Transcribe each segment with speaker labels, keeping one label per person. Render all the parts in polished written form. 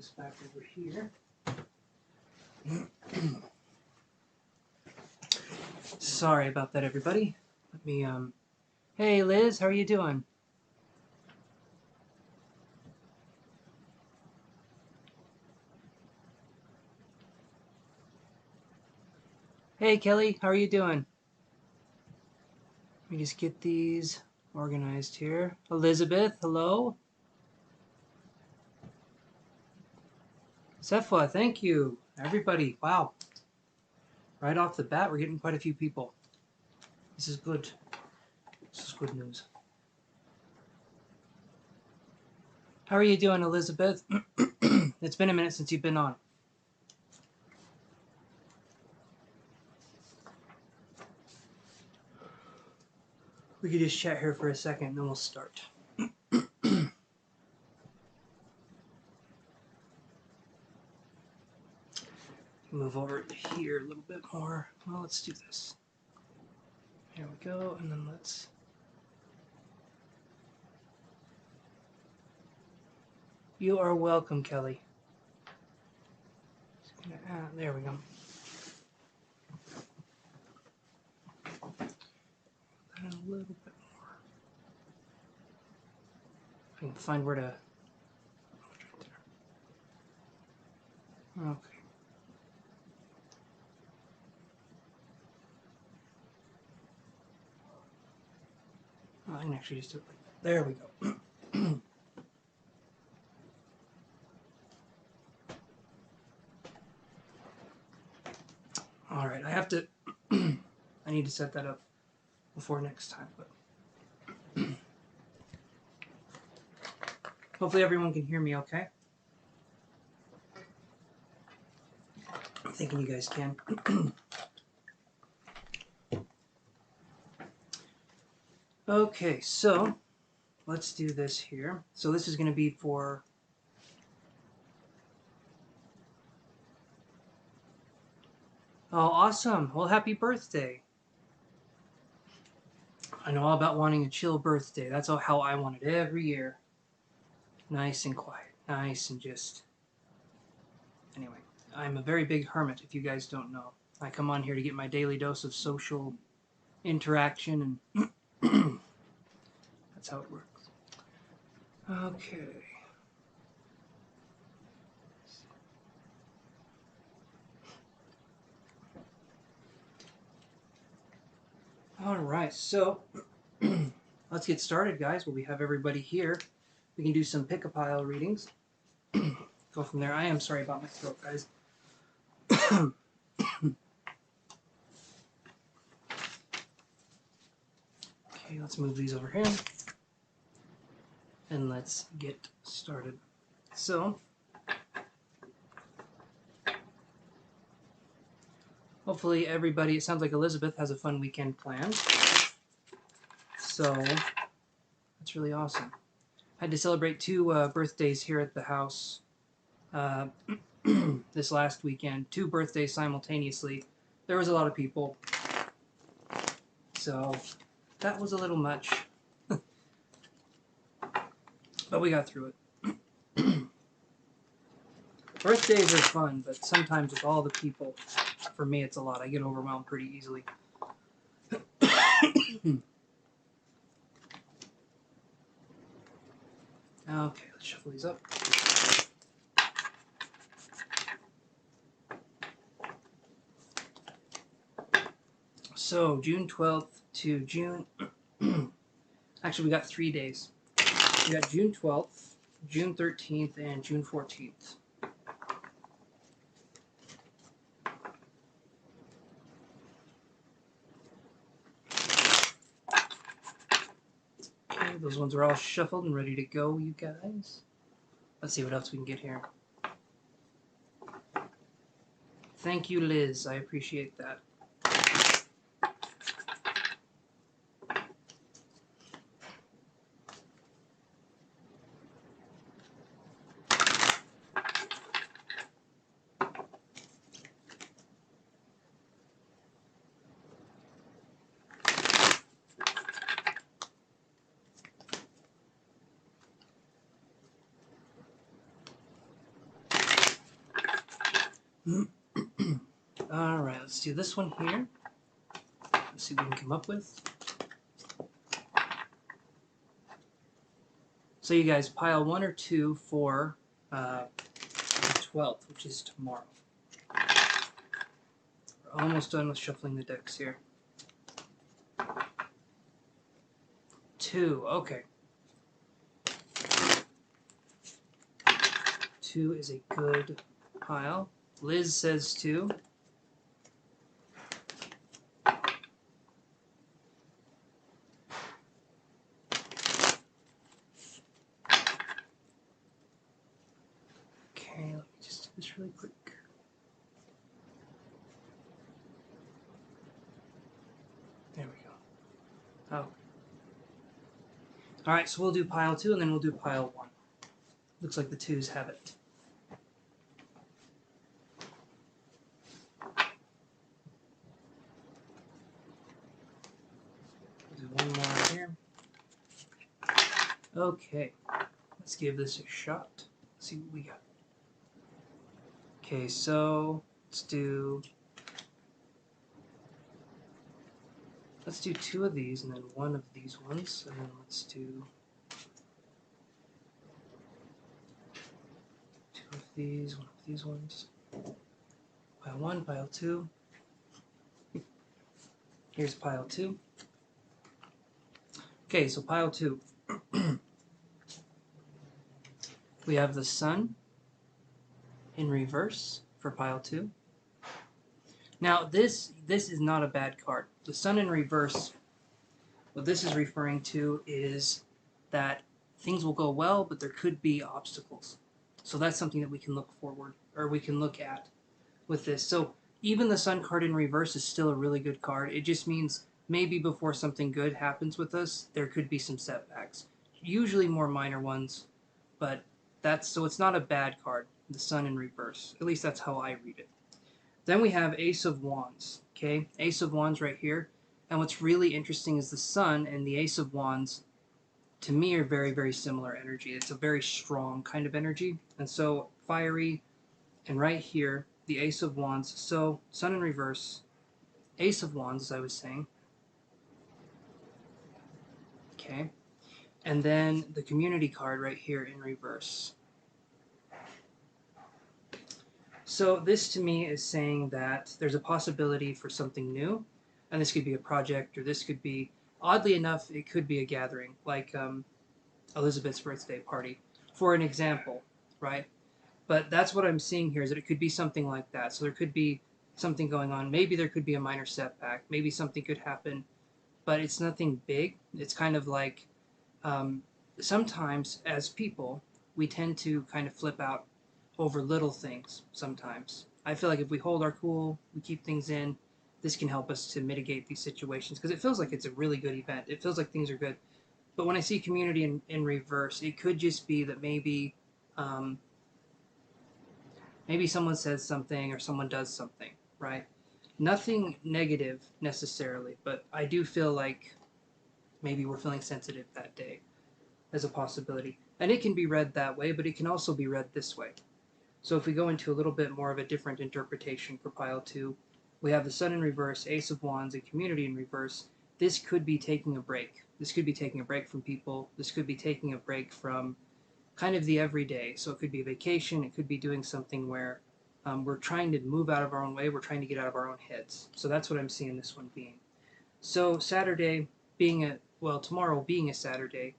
Speaker 1: this back over here. Sorry about that, everybody. Let me, Hey, Liz, how are you doing? Hey, Kelly, how are you doing? Let me just get these organized here. Elizabeth, hello. Sephwa, thank you. Everybody, wow. Right off the bat, we're getting quite a few people. This is good. This is good news. How are you doing, Elizabeth? It's been a minute since you've been on. We could just chat here for a second, then we'll start. Move over here a little bit more. Well, let's do this. Here we go, and then let's... You are welcome, Kelly. There we go. And a little bit more. I can find where to... Okay. Oh, I can actually just do it like that. There we go. All right, I have to... I need to set that up before next time, but... Hopefully everyone can hear me okay. I'm thinking you guys can. Okay, so let's do this here. So this is going to be for... Oh, awesome. Well, happy birthday. I know all about wanting a chill birthday. That's how I want it every year. Nice and quiet. Nice and just... Anyway, I'm a very big hermit, if you guys don't know. I come on here to get my daily dose of social interaction, and that's how it works. Okay. All right, so let's get started, guys. Well, we have everybody here. We can do some pick-a-pile readings. Go from there. I am sorry about my throat, guys. Okay, let's move these over here. And let's get started. So, hopefully everybody, it sounds like Elizabeth has a fun weekend planned. So, that's really awesome. I had to celebrate 2 birthdays here at the house this last weekend. 2 birthdays simultaneously. There was a lot of people. So, that was a little much. But we got through it. Birthdays are fun, but sometimes with all the people, for me it's a lot. I get overwhelmed pretty easily. Okay, let's shuffle these up. So, June 12th to June... Actually, we got 3 days. We got June 12th, June 13th, and June 14th. Okay, those ones are all shuffled and ready to go, you guys. Let's see what else we can get here. Thank you, Liz. I appreciate that. Alright, let's do this one here. Let's see what we can come up with. So you guys, pile 1 or 2 for the 12th, which is tomorrow. We're almost done with shuffling the decks here. 2, okay. 2 is a good pile. Liz says 2. Okay, let me just do this really quick. There we go. Oh. Alright, so we'll do pile 2 and then we'll do pile 1. Looks like the 2s have it. We'll do one more here. Okay, let's give this a shot. Let's see what we got. Okay, so let's do 2 of these and then 1 of these ones, and then let's do 2 of these, 1 of these ones. Pile 1, pile 2. Here's pile 2. Okay, so pile 2. We have the sun in reverse for pile 2. Now this is not a bad card. The sun in reverse, what this is referring to is that things will go well, but there could be obstacles. So that's something that we can look forward, or we can look at with this. So even the sun card in reverse is still a really good card. It just means maybe before something good happens with us, there could be some setbacks. Usually more minor ones, but so it's not a bad card, the sun in reverse. At least that's how I read it. Then we have Ace of Wands, okay? Ace of Wands right here. And what's really interesting is the sun and the Ace of Wands, to me, are very, very similar energy. It's a very strong kind of energy. And so fiery, and right here, the Ace of Wands. So sun in reverse, Ace of Wands, as I was saying. Okay. And then the community card right here in reverse. So this to me is saying that there's a possibility for something new, and this could be a project, or this could be, oddly enough, it could be a gathering, like Elizabeth's birthday party, for an example, right? But that's what I'm seeing here, is that it could be something like that. So there could be something going on. Maybe there could be a minor setback. Maybe something could happen, but it's nothing big. It's kind of like sometimes as people, we tend to kind of flip out over little things sometimes. I feel like if we hold our cool, we keep things in, this can help us to mitigate these situations, because it feels like it's a really good event. It feels like things are good. But when I see community in reverse, it could just be that maybe maybe someone says something or someone does something, right? Nothing negative necessarily, but I do feel like maybe we're feeling sensitive that day as a possibility. And it can be read that way, but it can also be read this way. So if we go into a little bit more of a different interpretation for pile 2, we have the sun in reverse, Ace of Wands, and community in reverse. This could be taking a break. This could be taking a break from people. This could be taking a break from kind of the everyday. So it could be a vacation. It could be doing something where we're trying to move out of our own way. We're trying to get out of our own heads. So that's what I'm seeing this one being. So Saturday being tomorrow being a Saturday,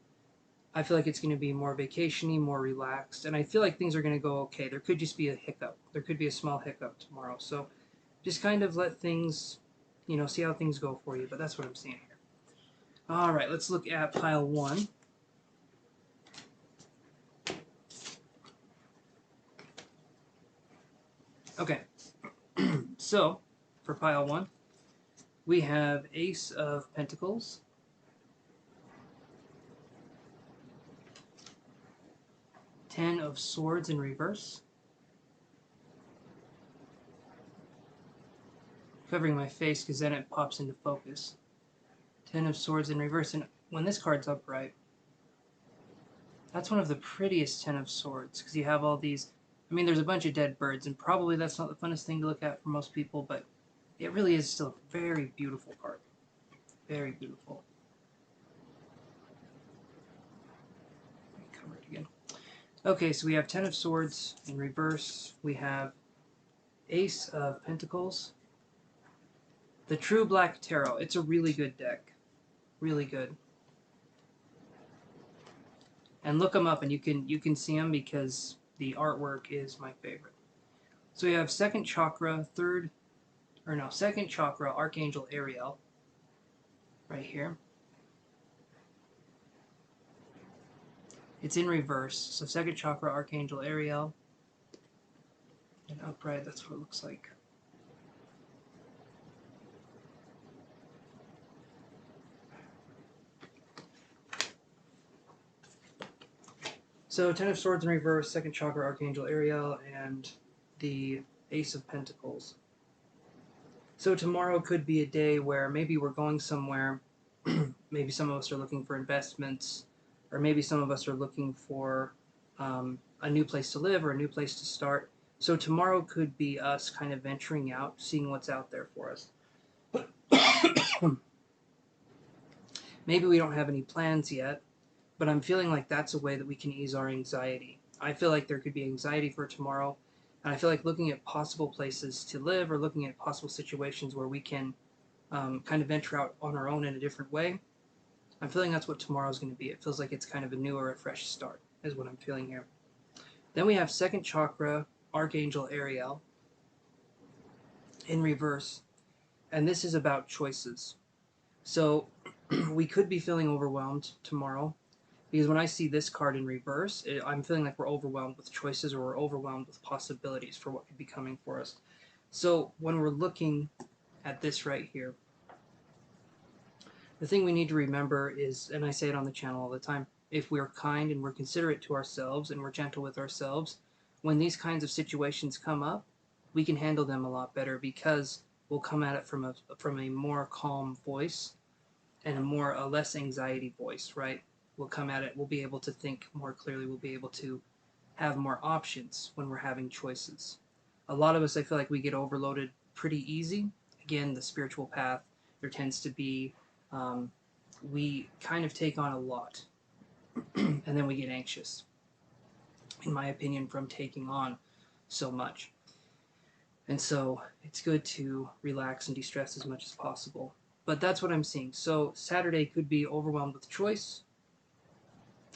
Speaker 1: I feel like it's going to be more vacation-y, more relaxed, and I feel like things are going to go okay. There could just be a hiccup. There could be a small hiccup tomorrow. So just kind of let things, see how things go for you. But that's what I'm seeing here. All right, let's look at pile 1. Okay, so for pile 1, we have Ace of Pentacles, Ten of Swords in reverse. Covering my face because then it pops into focus. Ten of Swords in reverse, and when this card's upright, that's one of the prettiest Ten of Swords, because you have all these I mean, there's a bunch of dead birds, and probably that's not the funnest thing to look at for most people, but it really is still a very beautiful card. Very beautiful. Let me cover it again. Okay, so we have Ten of Swords in reverse. We have Ace of Pentacles. The True Black Tarot. It's a really good deck. Really good. And look them up, and you can see them because the artwork is my favorite. So we have second chakra, second chakra, Archangel Ariel, right here. It's in reverse, so second chakra, Archangel Ariel, and upright, that's what it looks like. So Ten of Swords in reverse, second chakra, Archangel Ariel, and the Ace of Pentacles. So tomorrow could be a day where maybe we're going somewhere, maybe some of us are looking for investments, or maybe some of us are looking for a new place to live or a new place to start. So tomorrow could be us kind of venturing out, seeing what's out there for us. Maybe we don't have any plans yet, but I'm feeling like that's a way that we can ease our anxiety. I feel like there could be anxiety for tomorrow, and I feel like looking at possible places to live or looking at possible situations where we can kind of venture out on our own in a different way. I'm feeling that's what tomorrow's going to be. It feels like it's kind of a new or a fresh start, is what I'm feeling here. Then we have second chakra, Archangel Ariel, in reverse, and this is about choices. So we could be feeling overwhelmed tomorrow, because when I see this card in reverse, I'm feeling like we're overwhelmed with choices, or we're overwhelmed with possibilities for what could be coming for us. So when we're looking at this right here, the thing we need to remember is, and I say it on the channel all the time, if we're kind and we're considerate to ourselves and we're gentle with ourselves, when these kinds of situations come up, we can handle them a lot better because we'll come at it from a more calm voice and a less anxiety voice, right? We'll come at it, we'll be able to think more clearly, we'll be able to have more options when we're having choices. A lot of us, I feel like we get overloaded pretty easy. Again, the spiritual path, there tends to be, we kind of take on a lot and then we get anxious, in my opinion, from taking on so much. And so it's good to relax and de-stress as much as possible. But that's what I'm seeing. So Saturday could be overwhelmed with choice,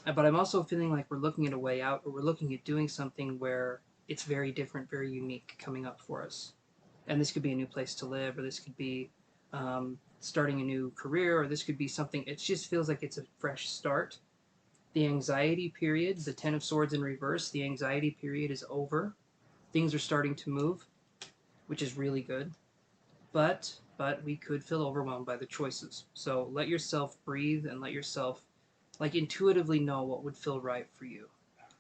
Speaker 1: but I'm also feeling like we're looking at a way out, or we're looking at doing something where it's very different, very unique coming up for us. And this could be a new place to live, or this could be starting a new career, or this could be something, it just feels like it's a fresh start. The anxiety period, the Ten of Swords in reverse, the anxiety period is over. Things are starting to move, which is really good. But we could feel overwhelmed by the choices. So let yourself breathe and let yourself intuitively know what would feel right for you,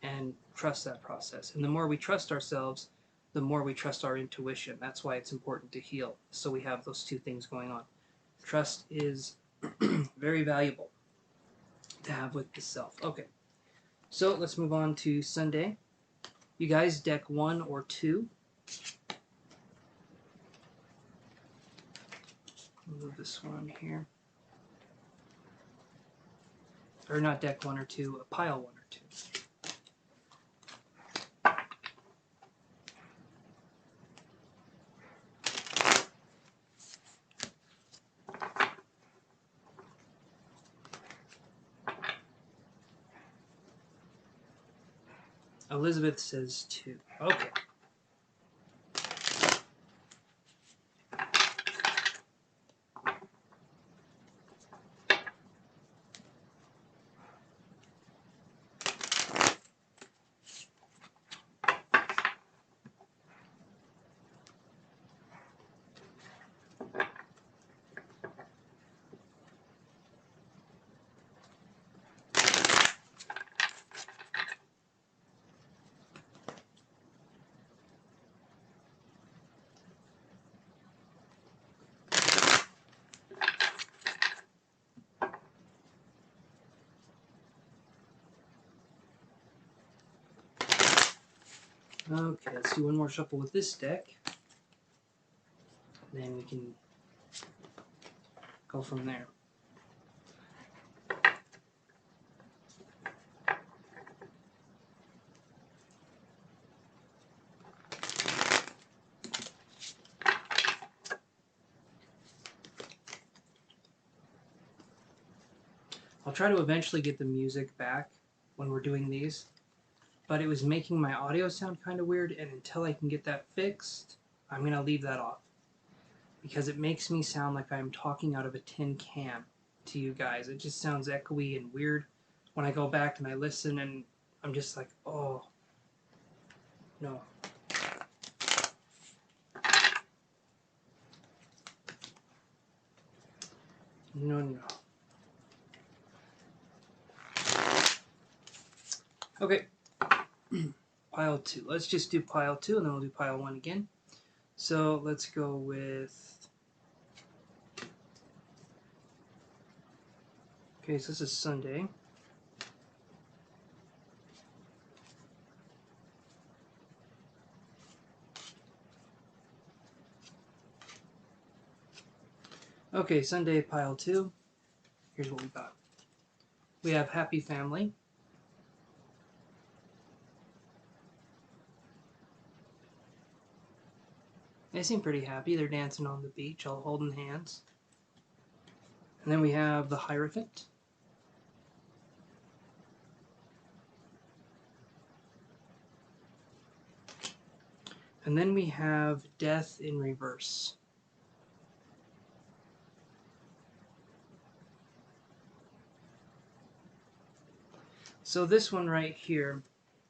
Speaker 1: and trust that process. And the more we trust ourselves, the more we trust our intuition. That's why it's important to heal. So we have those two things going on. Trust is very valuable to have with the self. Okay, so let's move on to Sunday. You guys, deck 1 or 2. Move this one here. Or not deck 1 or 2, a pile 1 or 2. Elizabeth says 2. Okay. Okay, let's do one more shuffle with this deck. Then we can go from there. I'll try to eventually get the music back when we're doing these, but it was making my audio sound kind of weird, and until I can get that fixed, I'm going to leave that off. Because it makes me sound like I'm talking out of a tin can to you guys. It just sounds echoey and weird when I go back and I listen, and I'm just like, oh, no. No, no. Okay. Pile 2. Let's just do pile 2, and then we'll do pile 1 again. So let's go with... Okay, so this is Sunday. Okay, Sunday, pile 2. Here's what we got. We have Happy Family. They seem pretty happy. They're dancing on the beach, all holding hands. And then we have the Hierophant. And then we have Death in reverse. So this one right here,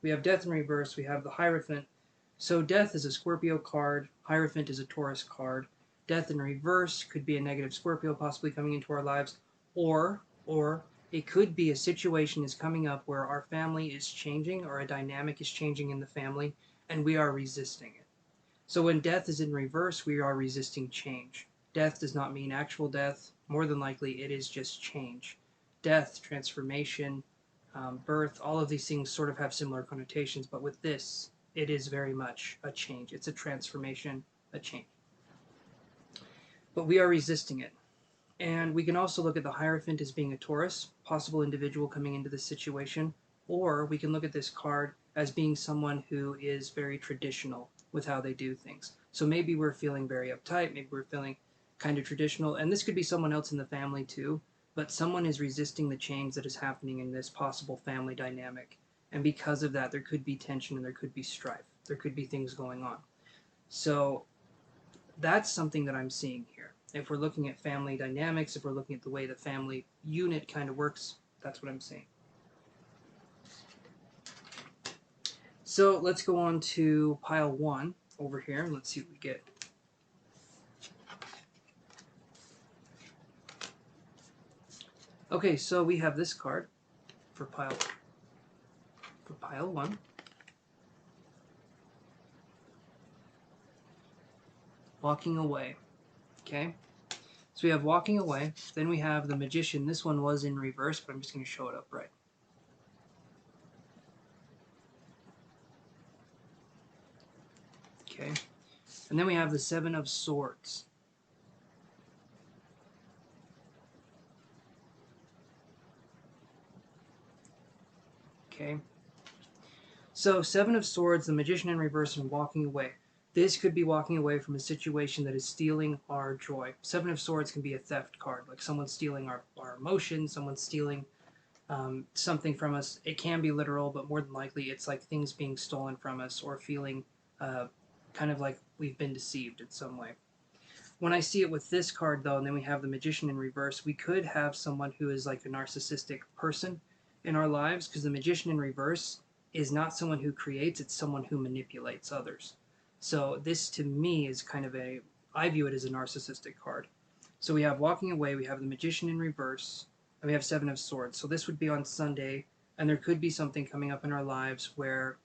Speaker 1: we have Death in reverse, we have the Hierophant. So Death is a Scorpio card, Hierophant is a Taurus card. Death in reverse could be a negative Scorpio possibly coming into our lives, or it could be a situation is coming up where our family is changing or a dynamic is changing in the family and we are resisting it. So when death is in reverse, we are resisting change. Death does not mean actual death. More than likely, it is just change. Death, transformation, birth, all of these things sort of have similar connotations, but with this, it is very much a change. It's a transformation, a change. But we are resisting it. And we can also look at the Hierophant as being a Taurus, possible individual coming into this situation, or we can look at this card as being someone who is very traditional with how they do things. So maybe we're feeling very uptight, maybe we're feeling kind of traditional, and this could be someone else in the family too, but someone is resisting the change that is happening in this possible family dynamic. And because of that, there could be tension and there could be strife. There could be things going on. So that's something that I'm seeing here. If we're looking at family dynamics, if we're looking at the way the family unit kind of works, that's what I'm seeing. So let's go on to pile 1 over here, and let's see what we get. Okay, so we have this card for pile 1. Walking away. Okay? So we have walking away. Then we have the Magician. This one was in reverse, but I'm just going to show it upright. Okay? And then we have the 7 of Swords. Okay? So 7 of Swords, the Magician in reverse, and walking away. This could be walking away from a situation that is stealing our joy. 7 of Swords can be a theft card, like someone stealing our emotions, someone stealing something from us. It can be literal, but more than likely it's like things being stolen from us or feeling kind of like we've been deceived in some way. When I see it with this card, though, and then we have the Magician in reverse, we could have someone who is like a narcissistic person in our lives, because the Magician in reverse is not someone who creates, it's someone who manipulates others. So this, to me, is kind of I view it as a narcissistic card. So we have walking away, we have the Magician in reverse, and we have 7 of Swords. So this would be on Sunday, and there could be something coming up in our lives where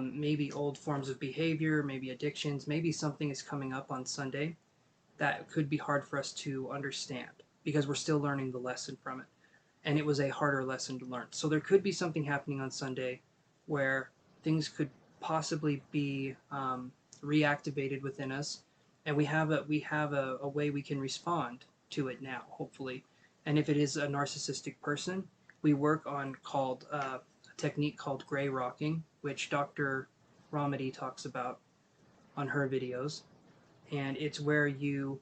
Speaker 1: maybe old forms of behavior, maybe addictions, maybe something is coming up on Sunday that could be hard for us to understand because we're still learning the lesson from it. And it was a harder lesson to learn. So there could be something happening on Sunday where things could possibly be reactivated within us, and we have a way we can respond to it now, hopefully. And if it is a narcissistic person, we work on a technique called gray rocking, which Dr. Ramadi talks about on her videos. And it's where you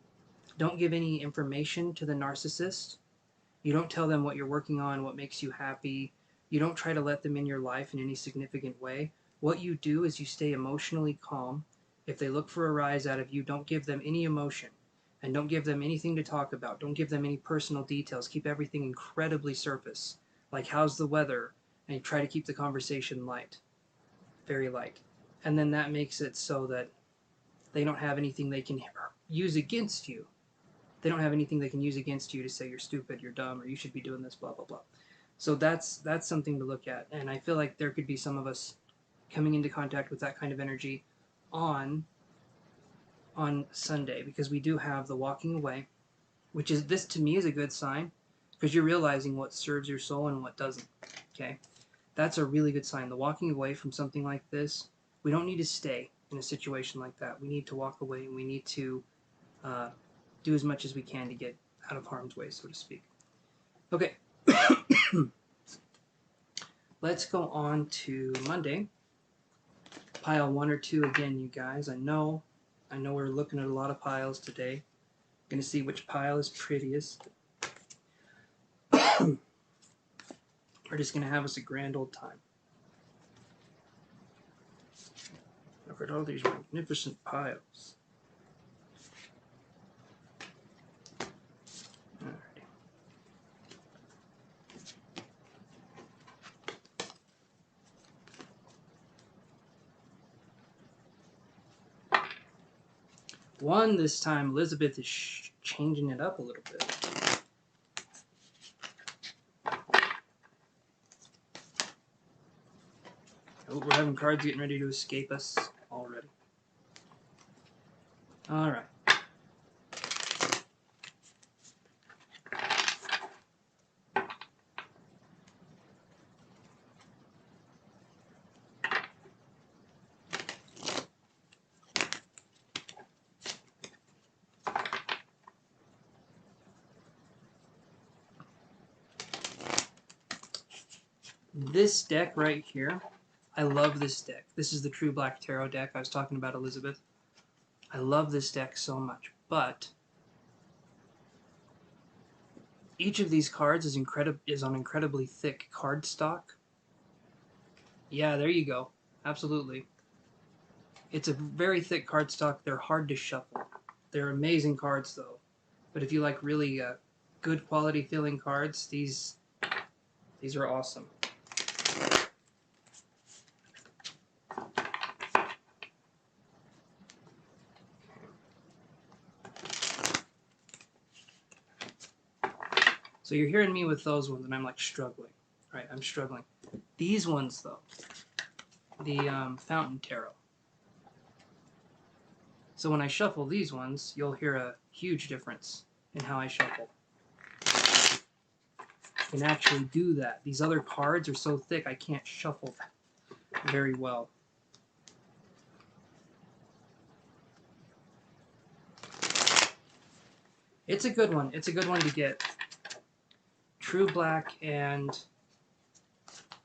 Speaker 1: don't give any information to the narcissist. You don't tell them what you're working on, what makes you happy. You don't try to let them in your life in any significant way. What you do is you stay emotionally calm. If they look for a rise out of you, don't give them any emotion. And don't give them anything to talk about. Don't give them any personal details. Keep everything incredibly surface. Like, how's the weather? And you try to keep the conversation light. Very light. And then that makes it so that they don't have anything they can use against you. They don't have anything they can use against you to say you're stupid, you're dumb, or you should be doing this, blah, blah, blah. So that's something to look at. And I feel like there could be some of us coming into contact with that kind of energy on Sunday, because we do have the walking away, which is, this to me is a good sign, because you're realizing what serves your soul and what doesn't. Okay, that's a really good sign. The walking away from something like this, we don't need to stay in a situation like that. We need to walk away, and we need to do as much as we can to get out of harm's way, so to speak. Okay, let's go on to Monday. Pile 1 or 2 again, you guys. I know we're looking at a lot of piles today. Gonna see which pile is prettiest. We're just gonna have us a grand old time. Look at all these magnificent piles. Alrighty. One this time, Elizabeth is changing it up a little bit. Oh, we're having cards getting ready to escape us already. All right. This deck right here, I love this deck. This is the True Black Tarot deck I was talking about, Elizabeth. I love this deck so much, but each of these cards is on incredibly thick cardstock. Yeah, there you go. Absolutely. It's a very thick cardstock. They're hard to shuffle. They're amazing cards, though. But if you like really good quality feeling cards, these are awesome. So you're hearing me with those ones, and I'm like struggling. Right, I'm struggling. These ones, though, the Fountain Tarot. So when I shuffle these ones, you'll hear a huge difference in how I shuffle. I can actually do that. These other cards are so thick, I can't shuffle very well. It's a good one. It's a good one to get. True Black, and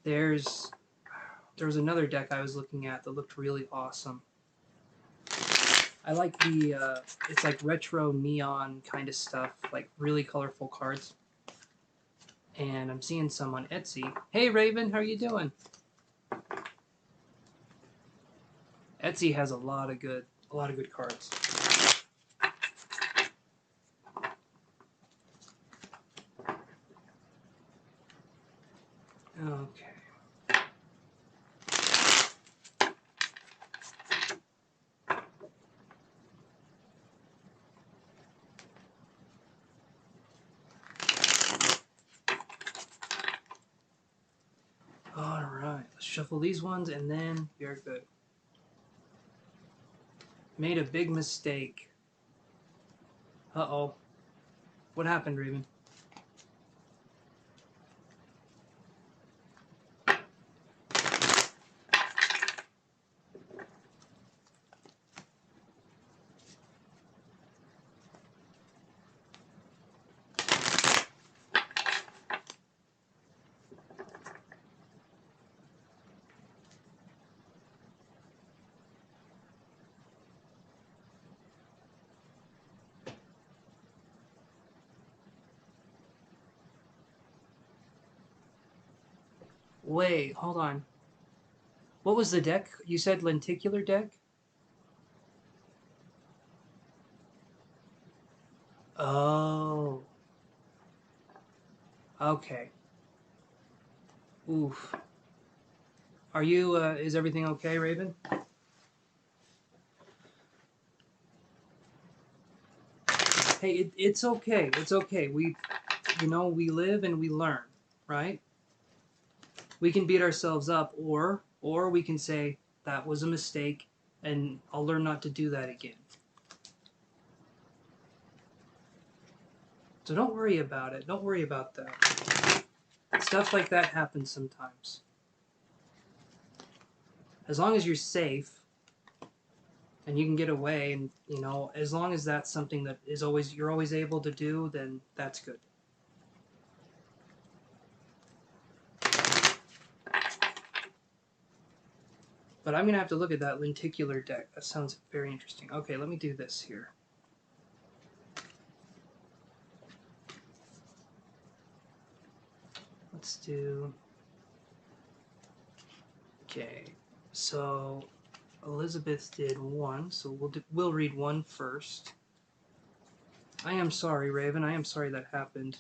Speaker 1: there was another deck I was looking at that looked really awesome. I like the, it's like retro neon kind of stuff, like really colorful cards. And I'm seeing some on Etsy. Hey Raven, how are you doing? Etsy has a lot of good cards. Okay. Alright, let's shuffle these ones and then you're good. Made a big mistake. Uh-oh. What happened, Raven? Wait, hold on. What was the deck? You said lenticular deck? Oh. Okay. Oof. Are you, is everything okay, Raven? Hey, it's okay. It's okay. We live and we learn, right? We can beat ourselves up, or we can say, that was a mistake, and I'll learn not to do that again. So don't worry about it. Don't worry about that. Stuff like that happens sometimes. As long as you're safe and you can get away, and as long as that's something that you're always able to do, then that's good. But I'm gonna have to look at that lenticular deck. That sounds very interesting. Okay, let me do this here. Let's do. Okay, so Elizabeth did one, so we'll read one first. I am sorry, Raven. I am sorry that happened.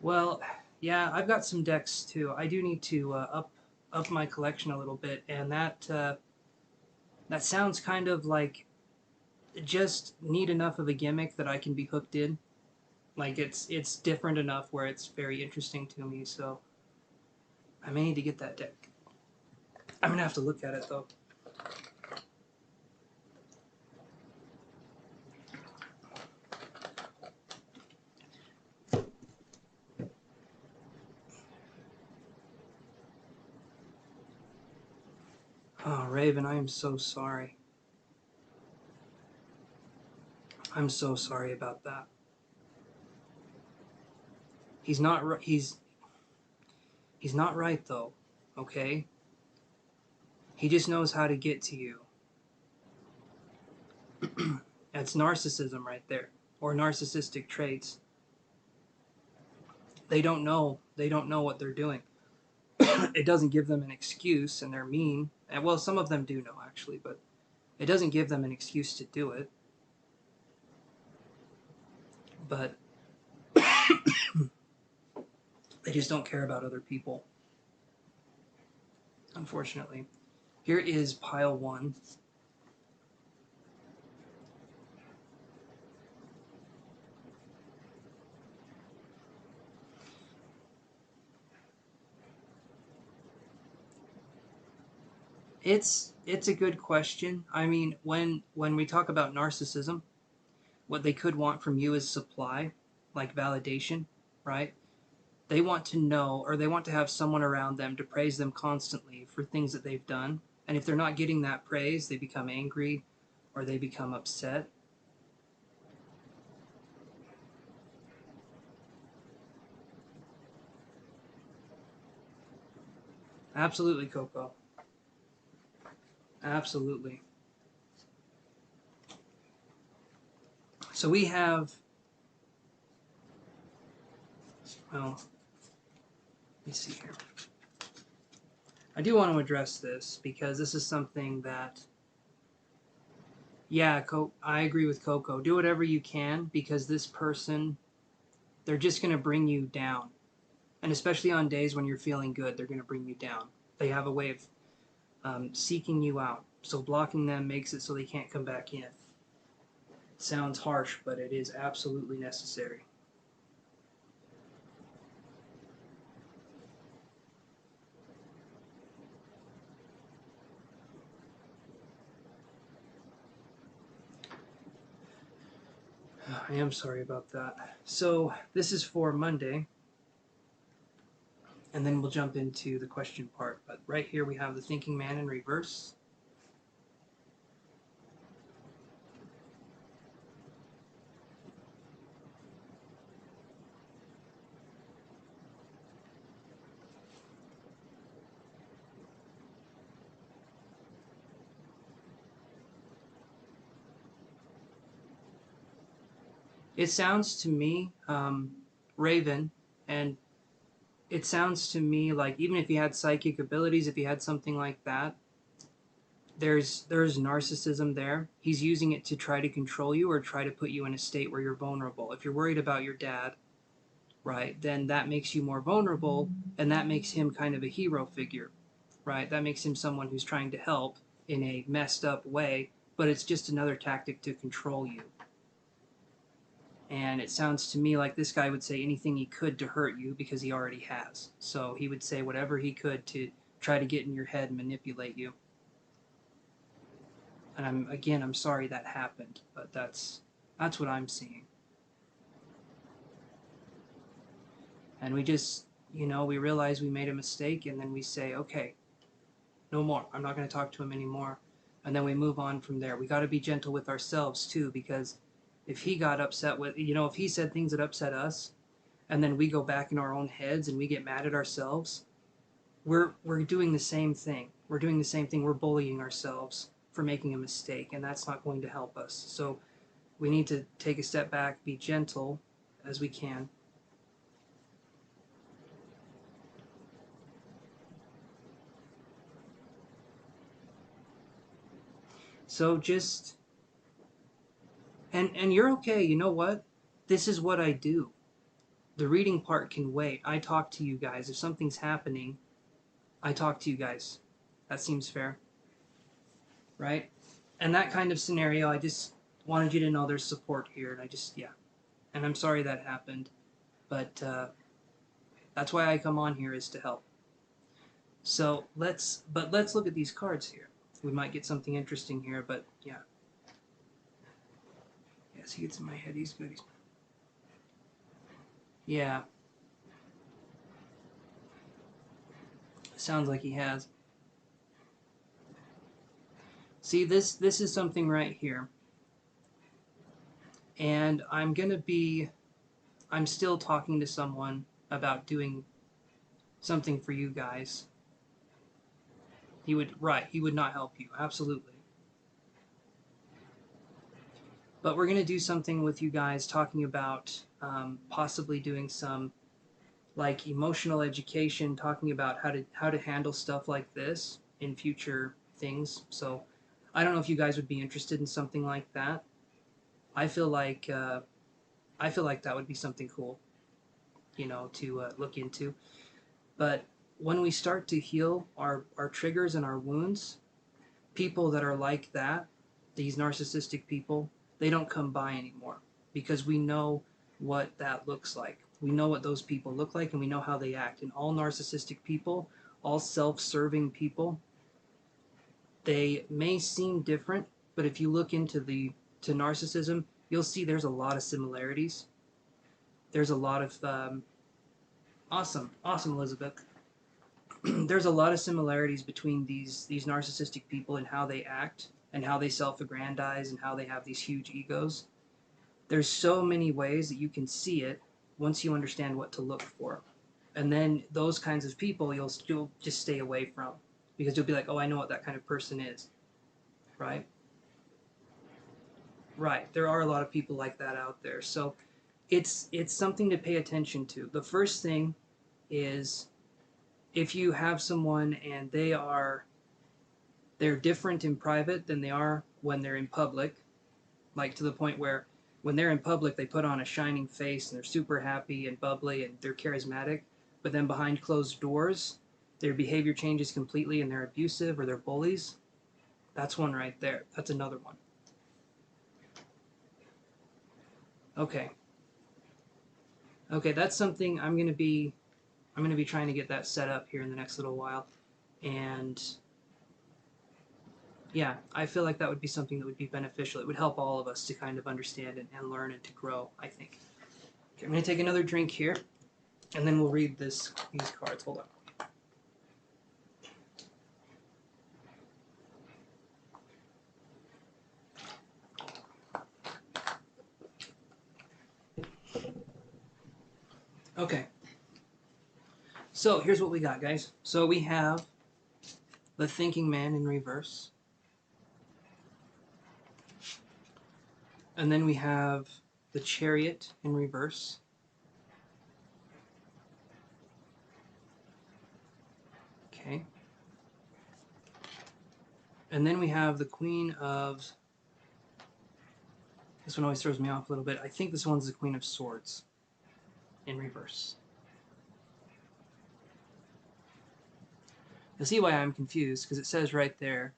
Speaker 1: Well, yeah, I've got some decks too. I do need to up my collection a little bit, and that sounds kind of like just neat enough of a gimmick that I can be hooked in. Like it's different enough where it's very interesting to me. So I may need to get that deck. I'm gonna have to look at it though. Oh, Raven, I am so sorry. I'm so sorry about that. He's not. He's not right though. Okay. He just knows how to get to you. That's narcissism right there, or narcissistic traits. They don't know. They don't know what they're doing. It doesn't give them an excuse, and they're mean. And well, some of them do know actually, but it doesn't give them an excuse to do it. But they just don't care about other people. Unfortunately, here is pile one. It's a good question. I mean, when we talk about narcissism, what they could want from you is supply, like validation, right? They want to know, or they want to have someone around them to praise them constantly for things that they've done. And if they're not getting that praise, they become angry or they become upset. Absolutely, Coco. Absolutely. So we have, well, let me see here. I do want to address this because this is something that, yeah, I agree with Coco. Do whatever you can because this person, they're just going to bring you down. And especially on days when you're feeling good, they're going to bring you down. They have a way of seeking you out. So blocking them makes it so they can't come back in. Sounds harsh, but it is absolutely necessary. I am sorry about that. So this is for Monday, and then we'll jump into the question part. But right here we have the thinking man in reverse. It sounds to me, Raven, and it sounds to me like even if he had psychic abilities, if he had something like that, there's narcissism there. He's using it to try to control you or try to put you in a state where you're vulnerable. If you're worried about your dad, right, then that makes you more vulnerable, and that makes him kind of a hero figure, right? That makes him someone who's trying to help in a messed up way, but it's just another tactic to control you. And it sounds to me like this guy would say anything he could to hurt you because he already has. So he would say whatever he could to try to get in your head and manipulate you. And I'm sorry that happened, but that's what I'm seeing. And we just, we realize we made a mistake, and then we say, okay, no more. I'm not going to talk to him anymore. And then we move on from there. We got to be gentle with ourselves too, because if he got upset with, if he said things that upset us, and then we go back in our own heads and we get mad at ourselves, we're doing the same thing. We're doing the same thing. We're bullying ourselves for making a mistake, and that's not going to help us. So we need to take a step back, be gentle as we can. So just, and you're okay. You know what? This is what I do. The reading part can wait. I talk to you guys. If something's happening, I talk to you guys. That seems fair, right? And that kind of scenario, I just wanted you to know there's support here. And yeah. And I'm sorry that happened. But that's why I come on here, is to help. So let's look at these cards here. We might get something interesting here, but yeah. Yes, he gets in my head. He's good. Yeah. Sounds like he has. See, this is something right here. And I'm still talking to someone about doing something for you guys. He would not help you, absolutely. But we're going to do something with you guys, talking about possibly doing some like emotional education, talking about how to handle stuff like this in future things. So I don't know if you guys would be interested in something like that. I feel like that would be something cool, to look into. But when we start to heal our triggers and our wounds, people that are like that, these narcissistic people, they don't come by anymore, because we know what that looks like. We know what those people look like, and we know how they act. And all narcissistic people, all self-serving people, they may seem different, but if you look into to narcissism, you'll see there's a lot of similarities. There's a lot of awesome, Elizabeth. There's a lot of similarities between these narcissistic people and how they act and how they self-aggrandize and how they have these huge egos. There's so many ways that you can see it once you understand what to look for. And then those kinds of people you'll just stay away from, because you'll be like, oh, I know what that kind of person is, right? Right. There are a lot of people like that out there. So it's something to pay attention to. The first thing is, if you have someone and they're different in private than they are when they're in public, like to the point where when they're in public they put on a shining face and they're super happy and bubbly and they're charismatic, but then behind closed doors their behavior changes completely and they're abusive or they're bullies. That's one right there. That's another one. Okay, that's something I'm going to be trying to get that set up here in the next little while. And yeah, I feel like that would be something that would be beneficial. It would help all of us to kind of understand and learn and to grow, I think. Okay, I'm going to take another drink here, and then we'll read these cards. Hold on. Okay. So here's what we got, guys. So we have the Thinking Man in reverse. And then we have the Chariot in reverse. Okay. And then we have the Queen of... This one always throws me off a little bit. I think this one's the Queen of Swords in reverse. You'll see why I'm confused, because it says right there,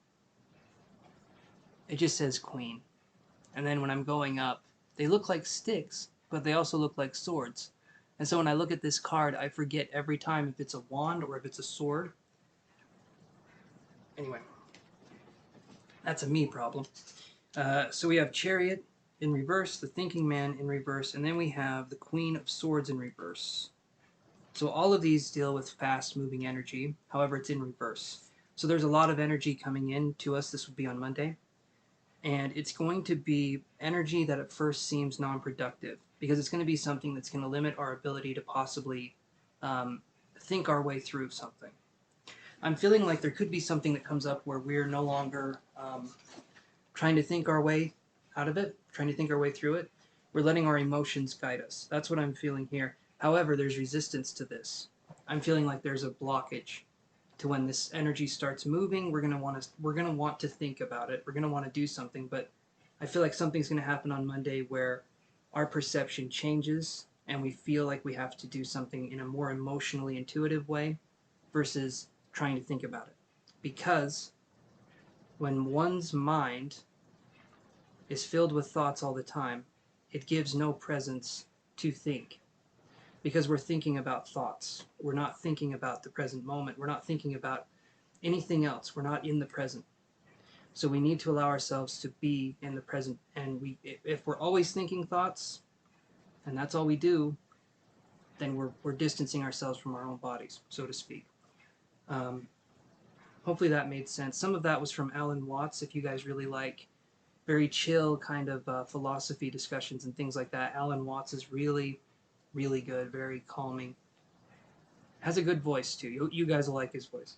Speaker 1: it just says Queen. And then when I'm going up, they look like sticks, but they also look like swords. And so when I look at this card, I forget every time if it's a wand or if it's a sword. Anyway, that's a me problem. So we have Chariot in reverse, the Thinking Man in reverse, and then we have the Queen of Swords in reverse. So all of these deal with fast-moving energy. However, it's in reverse. So there's a lot of energy coming in to us. This would be on Monday. And it's going to be energy that at first seems non-productive, because it's going to be something that's going to limit our ability to possibly think our way through something. I'm feeling like there could be something that comes up where we're no longer trying to think our way out of it, trying to think our way through it. We're letting our emotions guide us. That's what I'm feeling here. However, there's resistance to this. I'm feeling like there's a blockage to when this energy starts moving. We're gonna want to think about it. We're gonna want to do something, but I feel like something's gonna happen on Monday where our perception changes and we feel like we have to do something in a more emotionally intuitive way versus trying to think about it. Because when one's mind is filled with thoughts all the time, it gives no presence to think. Because we're thinking about thoughts. We're not thinking about the present moment. We're not thinking about anything else. We're not in the present. So we need to allow ourselves to be in the present. And if we're always thinking thoughts, and that's all we do, then we're distancing ourselves from our own bodies, so to speak. Hopefully that made sense. Some of that was from Alan Watts, if you guys really like very chill kind of philosophy discussions and things like that. Alan Watts is really good, very calming. Has a good voice too. You guys will like his voice.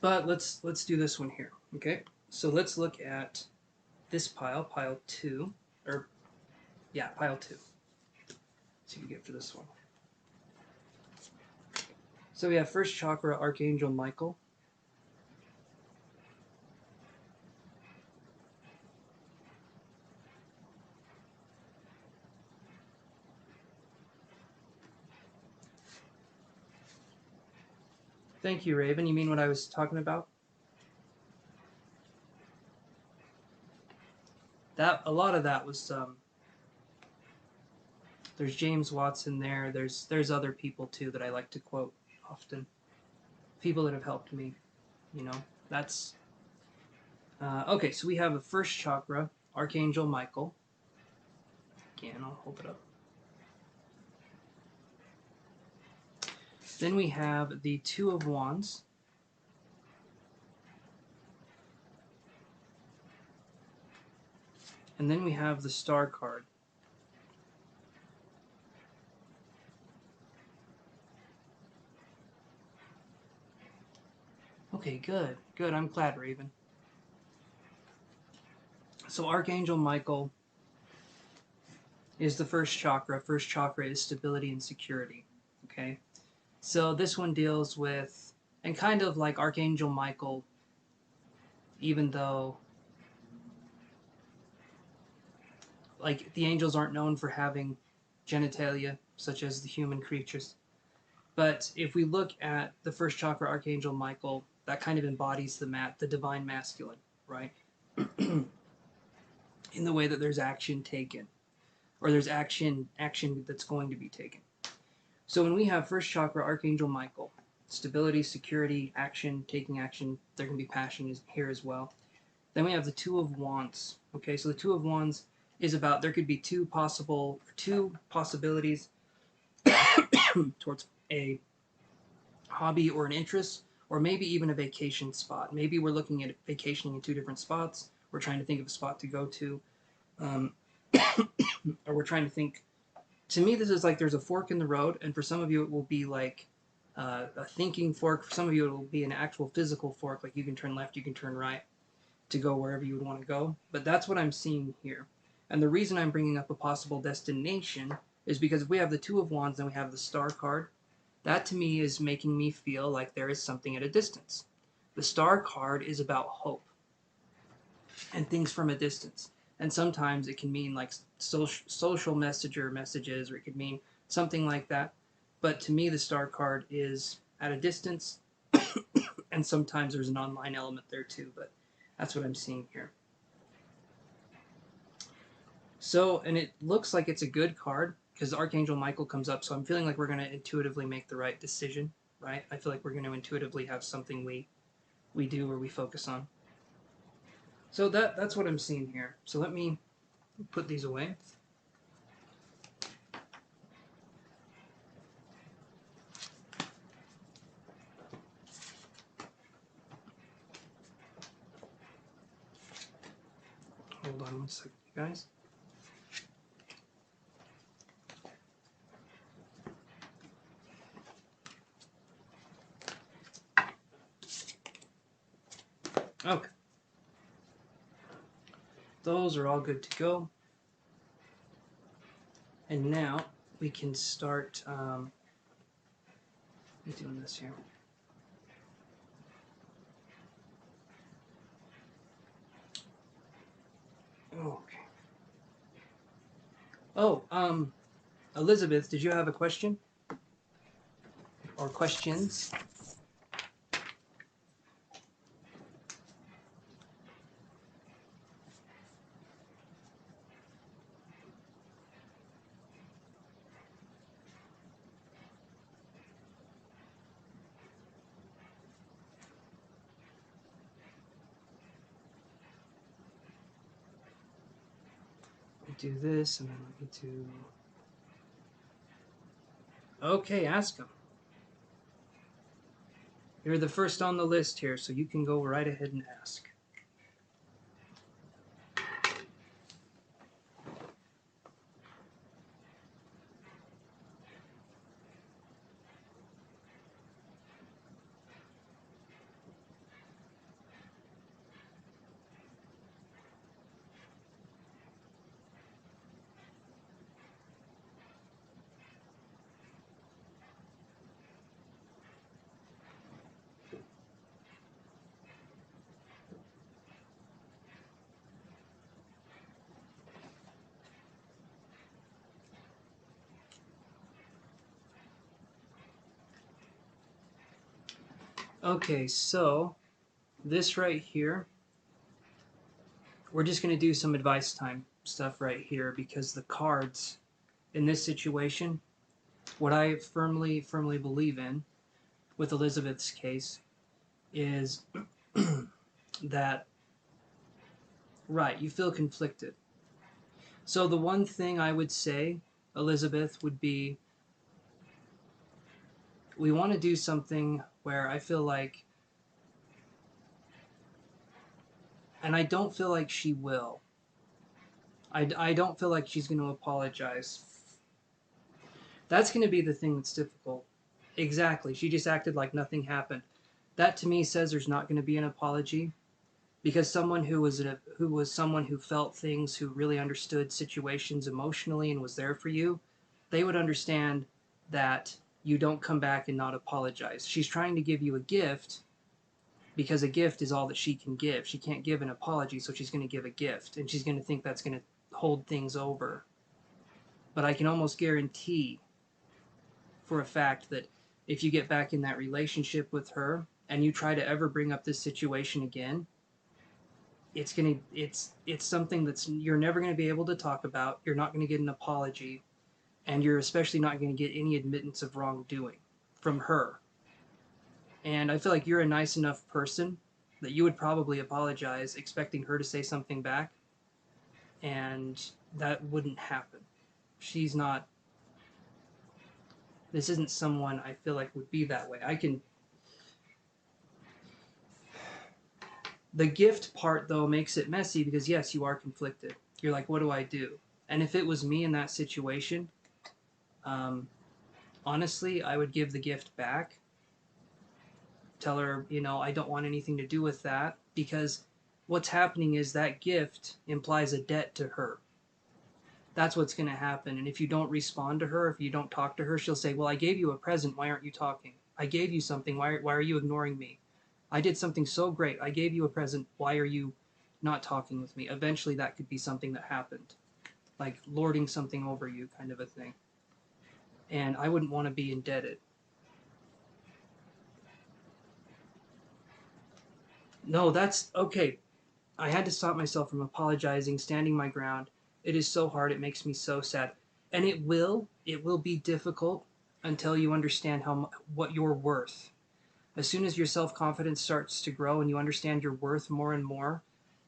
Speaker 1: But let's do this one here. Okay, so let's look at this pile 2, or yeah, pile 2. See what you get for this one. So we have first chakra, Archangel Michael. Thank you, Raven. You mean what I was talking about? A lot of that was there's James Watson there. There's other people too that I like to quote often. People that have helped me, you know. That's okay. So we have the first chakra, Archangel Michael. Again, I'll hold it up. Then we have the Two of Wands. And then we have the Star card. Okay, good. Good. I'm glad, Raven. So Archangel Michael is the first chakra. First chakra is stability and security. Okay? So this one deals with, and kind of like Archangel Michael, even though like the angels aren't known for having genitalia, such as the human creatures. But if we look at the first chakra, Archangel Michael, that kind of embodies the divine masculine, right? In the way that there's action taken, or there's action that's going to be taken. So when we have first chakra, Archangel Michael, stability, security, action, taking action, there can be passion here as well. Then we have the Two of Wands. Okay, so the Two of Wands is about, there could be two possibilities towards a hobby or an interest, or maybe even a vacation spot. Maybe we're looking at vacationing in two different spots. We're trying to think of a spot to go to. Or we're trying to think. To me, this is like there's a fork in the road, and for some of you it will be like a thinking fork. For some of you it will be an actual physical fork, like you can turn left, you can turn right. to go wherever you would want to go. But that's what I'm seeing here. And the reason I'm bringing up a possible destination is because if we have the Two of Wands and we have the Star card, that to me is making me feel like there is something at a distance. The Star card is about hope and things from a distance. And sometimes it can mean like social messenger messages, or it could mean something like that. But to me, the Star card is at a distance, and sometimes there's an online element there too. But that's what I'm seeing here. So, and it looks like it's a good card because Archangel Michael comes up. So I'm feeling like we're going to intuitively make the right decision, right? I feel like we're going to intuitively have something we do or we focus on. So that's what I'm seeing here. So let me put these away. Hold on one second, you guys. Okay. Those are all good to go. And now we can start doing this here. Okay. Oh, Elizabeth, did you have a question? Or questions? Let me do this, and then let me do... Okay, ask them. You're the first on the list here, so you can go right ahead and ask. Okay, so this right here, we're just going to do some advice time stuff right here because the cards in this situation, what I firmly believe in with Elizabeth's case is that, right, you feel conflicted. So the one thing I would say, Elizabeth, would be we want to do something where I feel like, and I don't feel like she will. I don't feel like she's going to apologize. That's going to be the thing that's difficult. Exactly. She just acted like nothing happened. That to me says there's not going to be an apology, because someone who was someone who felt things, who really understood situations emotionally and was there for you, they would understand that you don't come back and not apologize. She's trying to give you a gift because a gift is all that she can give. She can't give an apology, so she's going to give a gift, and she's going to think that's going to hold things over. But I can almost guarantee for a fact that if you get back in that relationship with her and you try to ever bring up this situation again, it's something that's you're never going to be able to talk about. You're not going to get an apology, and you're especially not going to get any admittance of wrongdoing from her. And I feel like you're a nice enough person that you would probably apologize expecting her to say something back, and that wouldn't happen. She's not, this isn't someone I feel like would be that way. The gift part, though, makes it messy because, yes, you are conflicted. You're like, what do I do? And if it was me in that situation, honestly, I would give the gift back. Tell her, I don't want anything to do with that, because what's happening is that gift implies a debt to her. That's what's going to happen. And if you don't respond to her, if you don't talk to her, she'll say, well, I gave you a present. Why aren't you talking? I gave you something. Why are you ignoring me? I did something so great. I gave you a present. Why are you not talking with me? Eventually, that could be something that happened, like lording something over you kind of a thing. And I wouldn't want to be indebted. No, that's okay. I had to stop myself from apologizing, standing my ground. It is so hard. It makes me so sad. And it will be difficult until you understand what you're worth. As soon as your self-confidence starts to grow and you understand your worth more and more,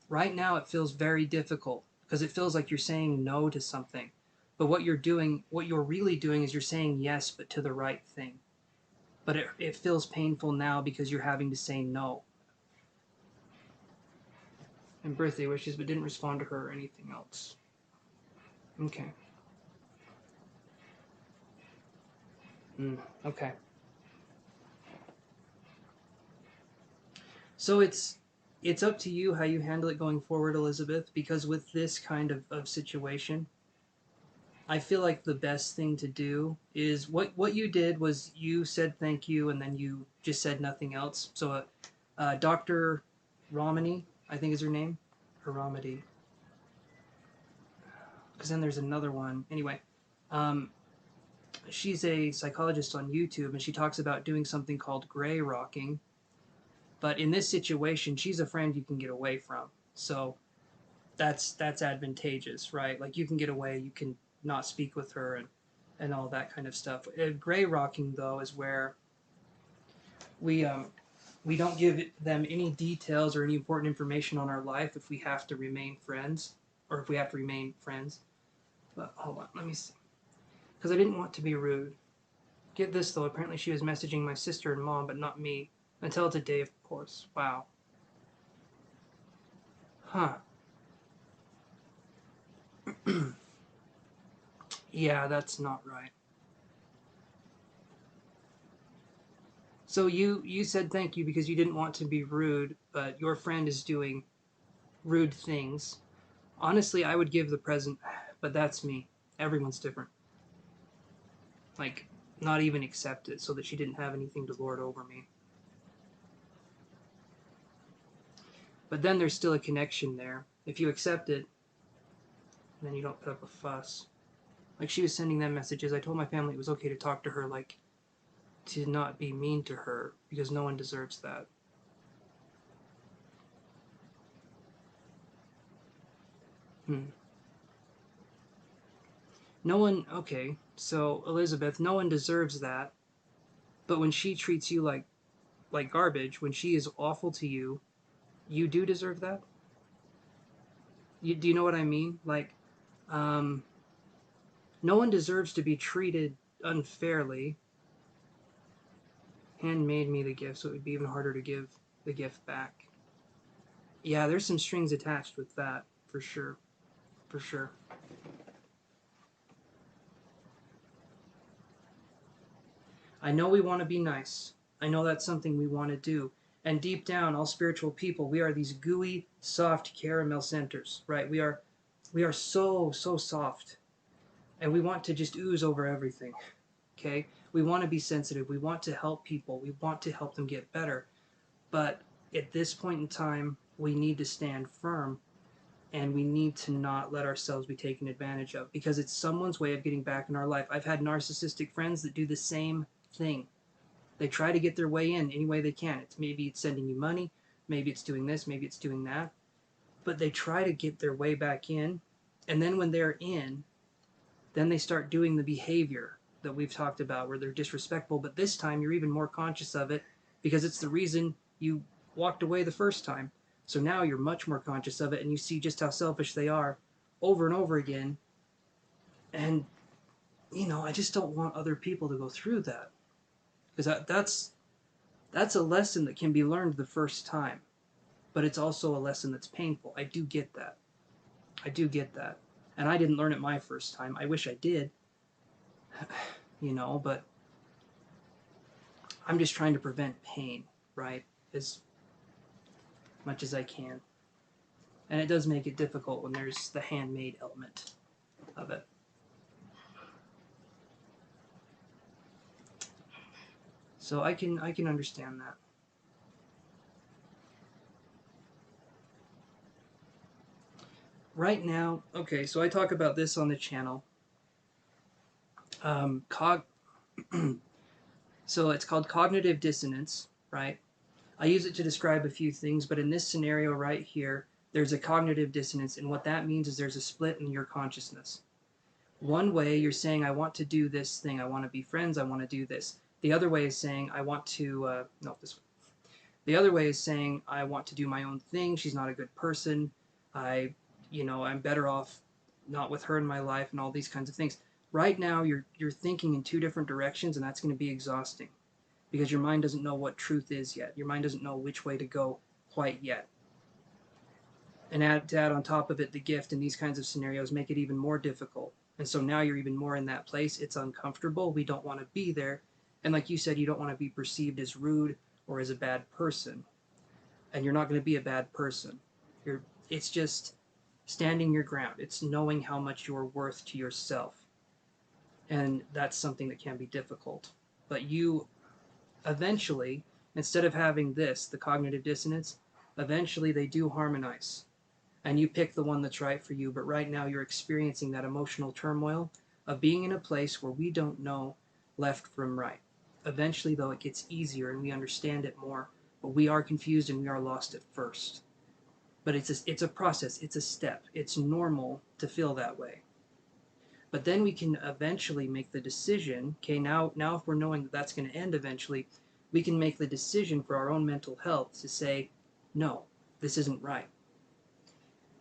Speaker 1: right now it feels very difficult because it feels like you're saying no to something. But what you're really doing is you're saying yes, but to the right thing. But it feels painful now because you're having to say no. And birthday wishes, but didn't respond to her or anything else. Okay. Okay. So it's up to you how you handle it going forward, Elizabeth, because with this kind of situation, I feel like the best thing to do is what you did was you said thank you and then you just said nothing else. So Dr. Romani, I think is her name, or Romedy, because then there's another one. Anyway, um, she's a psychologist on YouTube and she talks about doing something called gray rocking. But in this situation, she's a friend you can get away from. So that's advantageous, right? Like you can get away, you can not speak with her and all that kind of stuff. Gray rocking though is where we we don't give them any details or any important information on our life if we have to remain friends or if we have to remain friends. But hold on, let me see. Because I didn't want to be rude. Get this though, apparently she was messaging my sister and mom, but not me. Until today, of course. Wow. Huh. Yeah, that's not right. So you said thank you because you didn't want to be rude, but your friend is doing rude things. Honestly, I would give the present, but that's me. Everyone's different. Like, not even accept it so that she didn't have anything to lord over me. But then there's still a connection there. If you accept it, then you don't put up a fuss. Like she was sending them messages. I told my family it was okay to talk to her, like to not be mean to her because no one deserves that. Hmm. No one, okay, so Elizabeth, no one deserves that. But when she treats you like garbage, when she is awful to you, you do deserve that. Do you know what I mean? Like, um, no one deserves to be treated unfairly. Handmade me the gift, so it would be even harder to give the gift back. Yeah, there's some strings attached with that, for sure. For sure. I know we want to be nice. I know that's something we want to do. And deep down, all spiritual people, we are these gooey, soft caramel centers, right? We are so soft. And we want to just ooze over everything. Okay? We want to be sensitive. We want to help people. We want to help them get better. But at this point in time, we need to stand firm and we need to not let ourselves be taken advantage of because it's someone's way of getting back in our life. I've had narcissistic friends that do the same thing. They try to get their way in any way they can. Maybe it's sending you money, maybe it's doing this, maybe it's doing that, but they try to get their way back in. And then when they're in, then they start doing the behavior that we've talked about where they're disrespectful, but this time you're even more conscious of it because it's the reason you walked away the first time. So now you're much more conscious of it and you see just how selfish they are over and over again. And I just don't want other people to go through that because that's a lesson that can be learned the first time, but it's also a lesson that's painful. I do get that. I do get that. And I didn't learn it my first time. I wish I did, but I'm just trying to prevent pain, right? As much as I can. And it does make it difficult when there's the handmade element of it. So I can understand that. Right now, okay, so I talk about this on the channel. So it's called cognitive dissonance, right? I use it to describe a few things, but in this scenario right here, there's a cognitive dissonance, and what that means is there's a split in your consciousness. One way you're saying, I want to do this thing, I want to be friends, I want to do this. The other way is saying, I want to, no, this way. The other way is saying, I want to do my own thing, she's not a good person, I'm better off not with her in my life, and all these kinds of things. Right now, you're thinking in two different directions, and that's going to be exhausting because your mind doesn't know what truth is yet. Your mind doesn't know which way to go quite yet. And to add on top of it, the gift in these kinds of scenarios make it even more difficult. And so now you're even more in that place. It's uncomfortable. We don't want to be there. And like you said, you don't want to be perceived as rude or as a bad person. And you're not going to be a bad person. It's just standing your ground. It's knowing how much you're worth to yourself. And that's something that can be difficult. But you eventually, instead of having this, the cognitive dissonance, eventually they do harmonize. And you pick the one that's right for you. But right now you're experiencing that emotional turmoil of being in a place where we don't know left from right. Eventually, though, it gets easier and we understand it more. But we are confused and we are lost at first. But it's a process. It's a step. It's normal to feel that way. But then we can eventually make the decision, okay, now if we're knowing that that's going to end eventually, we can make the decision for our own mental health to say, no, this isn't right.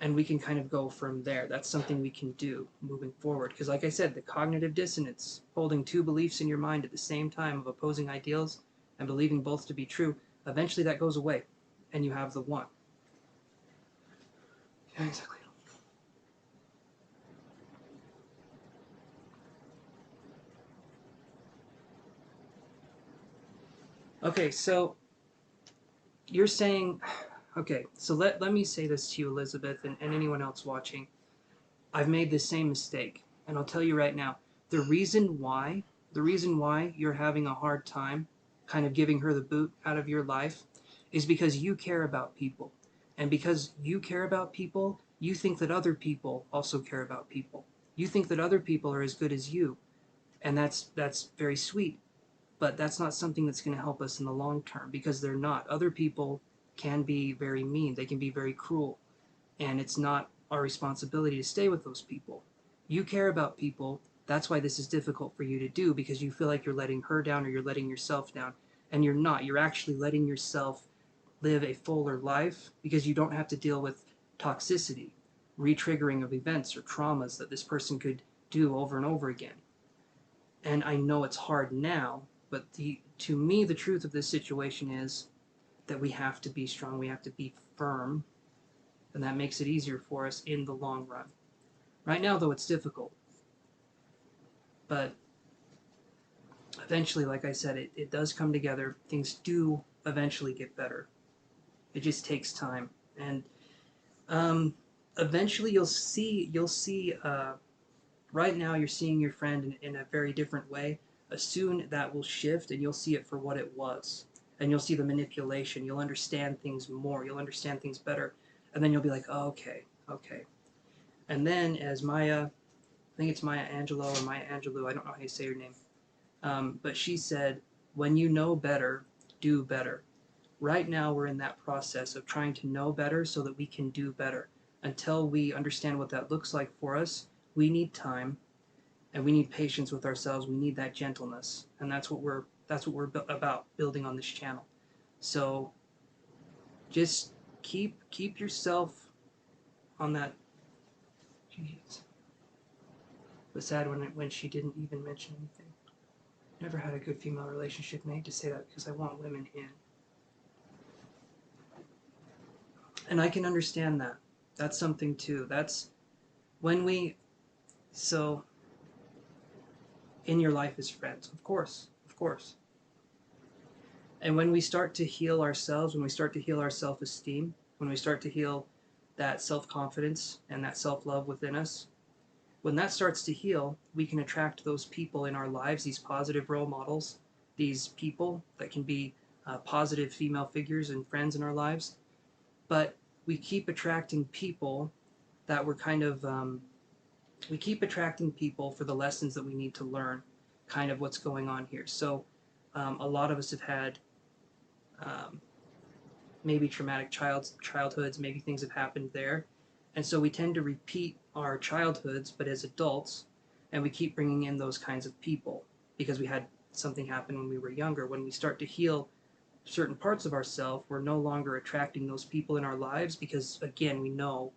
Speaker 1: And we can kind of go from there. That's something we can do moving forward. Because like I said, the cognitive dissonance, holding two beliefs in your mind at the same time of opposing ideals and believing both to be true, eventually that goes away and you have the one. Yeah, exactly. Okay, so you're saying, okay, so let me say this to you, Elizabeth, and anyone else watching. I've made the same mistake, and I'll tell you right now, the reason why you're having a hard time kind of giving her the boot out of your life is because you care about people. And because you care about people, you think that other people also care about people. You think that other people are as good as you, and that's very sweet. But that's not something that's going to help us in the long term because they're not. Other people can be very mean. They can be very cruel. And it's not our responsibility to stay with those people. You care about people. That's why this is difficult for you to do because you feel like you're letting her down or you're letting yourself down. And you're not. You're actually letting yourself live a fuller life because you don't have to deal with toxicity, re-triggering of events or traumas that this person could do over and over again. And I know it's hard now, but to me, the truth of this situation is that we have to be strong, we have to be firm, and that makes it easier for us in the long run. Right now, though, it's difficult. But eventually, like I said, it does come together. Things do eventually get better. It just takes time. And eventually you'll see, right now you're seeing your friend in a very different way. Soon that will shift and you'll see it for what it was. And you'll see the manipulation. You'll understand things more. You'll understand things better. And then you'll be like, oh, okay. And then as Maya, I think it's Maya Angelou or Maya Angelou, I don't know how you say her name, but she said, when you know better, do better. Right now we're in that process of trying to know better so that we can do better. Until we understand what that looks like for us, we need time. And we need patience with ourselves. We need that gentleness, and that's what we're about building on this channel. So just keep yourself on that. Jeez. It was sad when she didn't even mention anything. Never had a good female relationship, and I hate to say that because I want women in. And I can understand that. That's something too. That's when we so. In your life as friends, of course. And when we start to heal ourselves, when we start to heal our self-esteem, when we start to heal that self-confidence and that self-love within us, when that starts to heal, we can attract those people in our lives, these positive role models, these people that can be positive female figures and friends in our lives. But we keep attracting people that we're kind of, we keep attracting people for the lessons that we need to learn, kind of what's going on here. So a lot of us have had um, maybe traumatic childhoods, maybe things have happened there. And so we tend to repeat our childhoods, but as adults, and we keep bringing in those kinds of people because we had something happen when we were younger. When we start to heal certain parts of ourselves, we're no longer attracting those people in our lives because, again, we know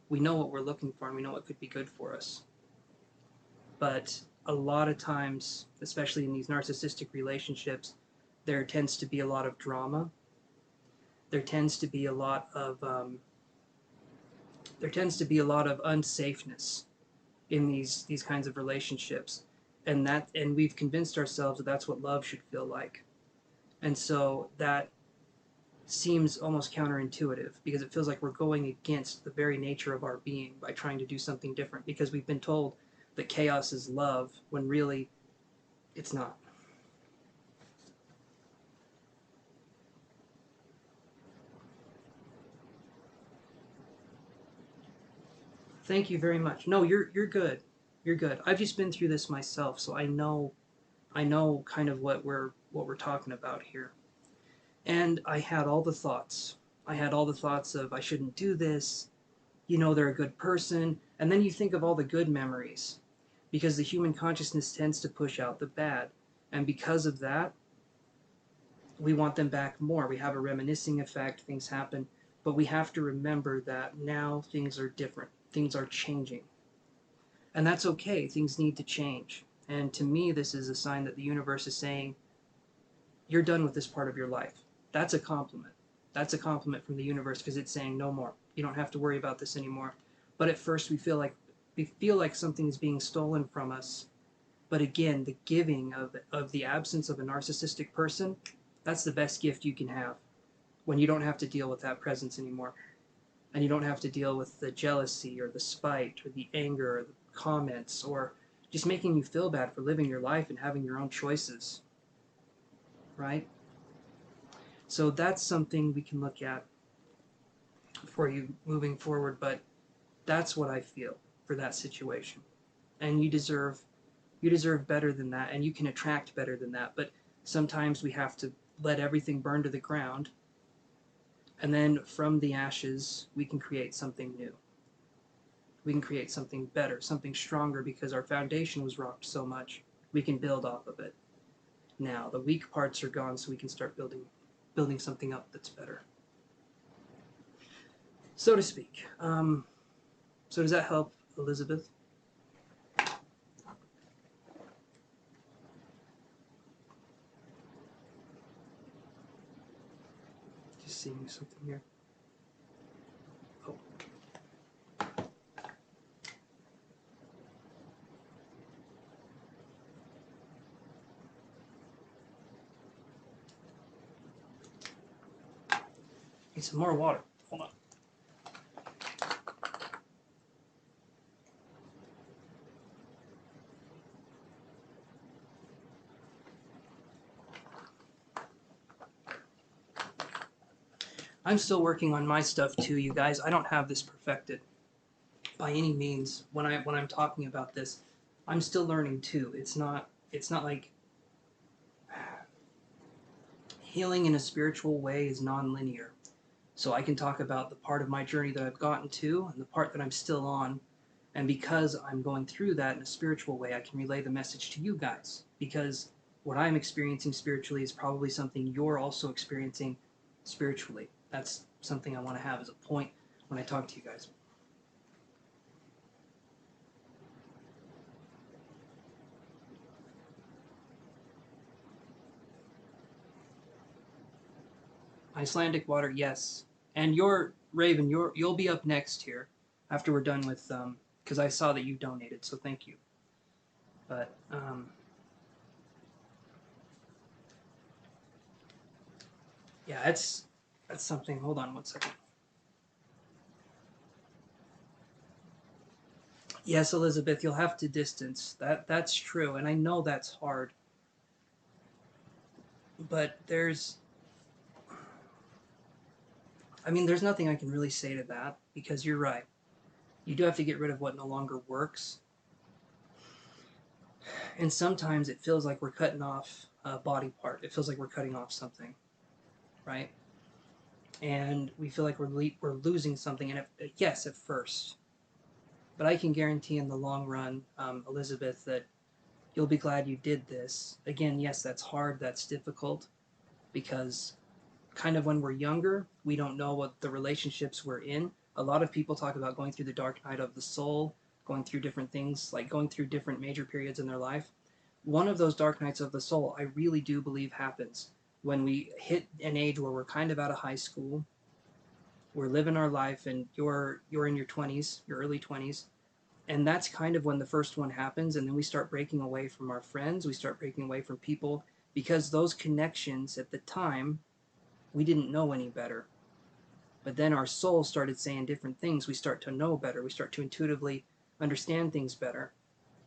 Speaker 1: what we're looking for and we know what could be good for us. But a lot of times, especially in these narcissistic relationships, there tends to be a lot of drama. There tends to be a lot of unsafeness in these kinds of relationships, and we've convinced ourselves that that's what love should feel like, and so that seems almost counterintuitive because it feels like we're going against the very nature of our being by trying to do something different because we've been told that chaos is love when really it's not. Thank you very much. No, you're good. You're good. I've just been through this myself, so I know kind of what we're talking about here. And I had all the thoughts. I had all the thoughts of I shouldn't do this. They're a good person. And then you think of all the good memories because the human consciousness tends to push out the bad. And because of that, we want them back more. We have a reminiscing effect, things happen. But we have to remember that now things are different, things are changing. And that's okay, things need to change. And to me, this is a sign that the universe is saying, you're done with this part of your life. That's a compliment. That's a compliment from the universe because it's saying no more. You don't have to worry about this anymore. But at first we feel like something is being stolen from us. But again, the giving of the absence of a narcissistic person, that's the best gift you can have when you don't have to deal with that presence anymore. And you don't have to deal with the jealousy or the spite or the anger or the comments or just making you feel bad for living your life and having your own choices, right? So that's something we can look at for you moving forward, but that's what I feel for that situation. And you deserve better than that, and you can attract better than that, but sometimes we have to let everything burn to the ground, and then from the ashes we can create something new. We can create something better, something stronger, because our foundation was rocked so much. We can build off of it. Now the weak parts are gone, so we can start building something up that's better, so to speak. So does that help, Elizabeth? Just seeing something here. Oh. Need some more water. Hold on. I'm still working on my stuff too, you guys. I don't have this perfected by any means. When I'm talking about this, I'm still learning too. It's not like healing in a spiritual way is non-linear. So I can talk about the part of my journey that I've gotten to and the part that I'm still on. And because I'm going through that in a spiritual way, I can relay the message to you guys. Because what I'm experiencing spiritually is probably something you're also experiencing spiritually. That's something I want to have as a point when I talk to you guys. Icelandic water, yes. And you're Raven. You'll be up next here after we're done with because I saw that you donated, so thank you. But yeah, that's something. Hold on one second. Yes, Elizabeth, you'll have to distance. That's true, and I know that's hard. But there's nothing I can really say to that because you're right. You do have to get rid of what no longer works. And sometimes it feels like we're cutting off a body part. It feels like we're cutting off something, right? And we feel like we're losing something. And yes, at first, but I can guarantee in the long run, Elizabeth, that you'll be glad you did this. Again, yes, that's hard. That's difficult because kind of when we're younger, we don't know what the relationships we're in. A lot of people talk about going through the dark night of the soul, going through different things, like going through different major periods in their life. One of those dark nights of the soul, I really do believe happens when we hit an age where we're kind of out of high school, we're living our life, and you're in your 20s, your early 20s, and that's kind of when the first one happens, and then we start breaking away from our friends, we start breaking away from people because those connections at the time we didn't know any better. But then our soul started saying different things. We start to know better. We start to intuitively understand things better.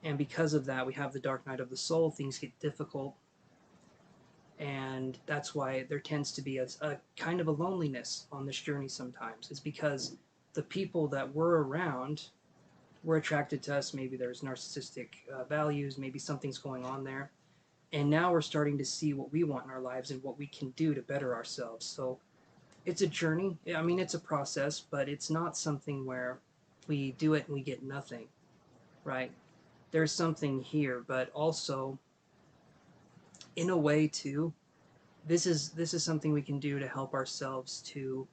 Speaker 1: And because of that, we have the dark night of the soul. Things get difficult. And that's why there tends to be a kind of a loneliness on this journey sometimes. It's because the people that we're around were attracted to us. Maybe there's narcissistic values. Maybe something's going on there. And now we're starting to see what we want in our lives and what we can do to better ourselves. So it's a journey. I mean, it's a process, but it's not something where we do it and we get nothing, right? There's something here, but also, in a way, too, this is something we can do to help ourselves to,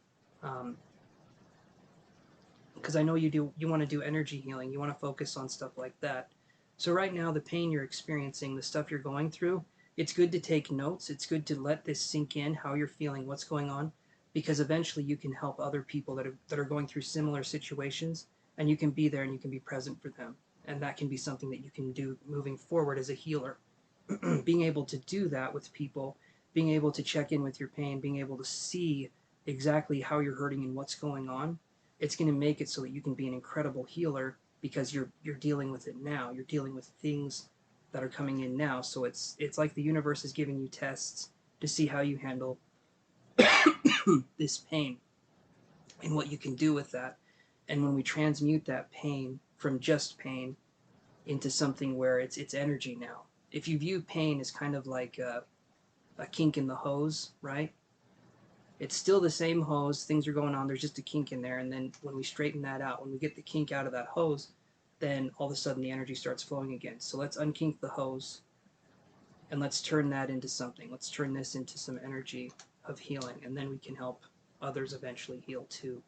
Speaker 1: because I know you want to do energy healing, you want to focus on stuff like that. So right now, the pain you're experiencing, the stuff you're going through, it's good to take notes. It's good to let this sink in, how you're feeling, what's going on, because eventually you can help other people that are going through similar situations, and you can be there and you can be present for them. And that can be something that you can do moving forward as a healer. Being able to do that with people, being able to check in with your pain, being able to see exactly how you're hurting and what's going on, it's going to make it so that you can be an incredible healer because you're dealing with it now. You're dealing with things that are coming in now. So it's like the universe is giving you tests to see how you handle this pain and what you can do with that. And when we transmute that pain from just pain into something where it's energy now. If you view pain as kind of like a kink in the hose, right? It's still the same hose. Things are going on. There's just a kink in there. And then when we straighten that out, when we get the kink out of that hose, then all of a sudden the energy starts flowing again. So let's unkink the hose and let's turn that into something. Let's turn this into some energy of healing, and then we can help others eventually heal too.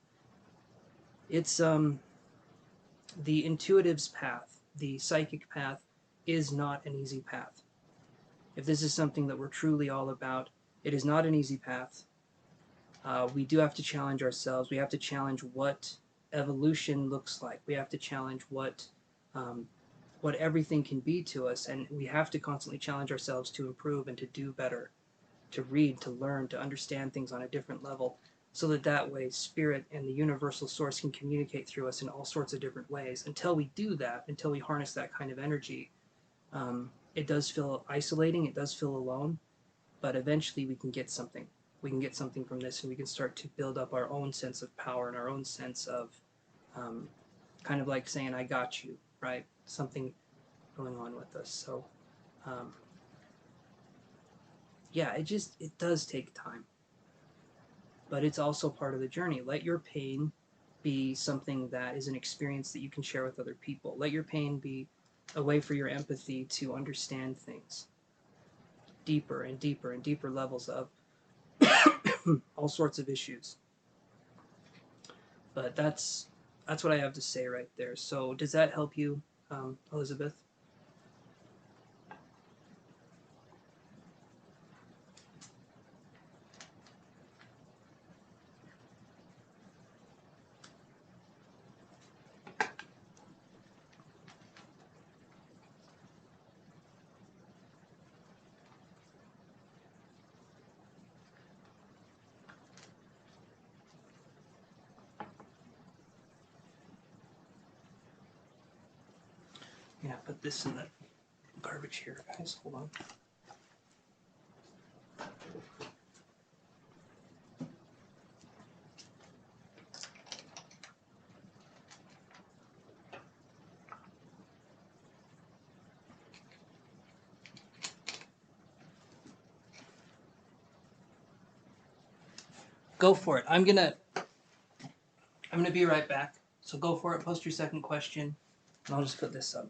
Speaker 1: It's the intuitive's path, the psychic path, is not an easy path. If this is something that we're truly all about, it is not an easy path. We do have to challenge ourselves. We have to challenge what evolution looks like. We have to challenge what everything can be to us, and we have to constantly challenge ourselves to improve and to do better, to read, to learn, to understand things on a different level, so that way spirit and the universal source can communicate through us in all sorts of different ways. Until we do that, until we harness that kind of energy, it does feel isolating, it does feel alone, but eventually we can get something. We can get something from this, and we can start to build up our own sense of power and our own sense of kind of like saying, I got you, right? Something going on with us. So, yeah, it does take time, but it's also part of the journey. Let your pain be something that is an experience that you can share with other people. Let your pain be a way for your empathy to understand things deeper and deeper and deeper levels of all sorts of issues. But that's what I have to say right there. So does that help you, Elizabeth? Yeah, put this in the garbage here, guys. Hold on. Go for it. I'm gonna be right back. So go for it. Post your second question, and I'll just put this up.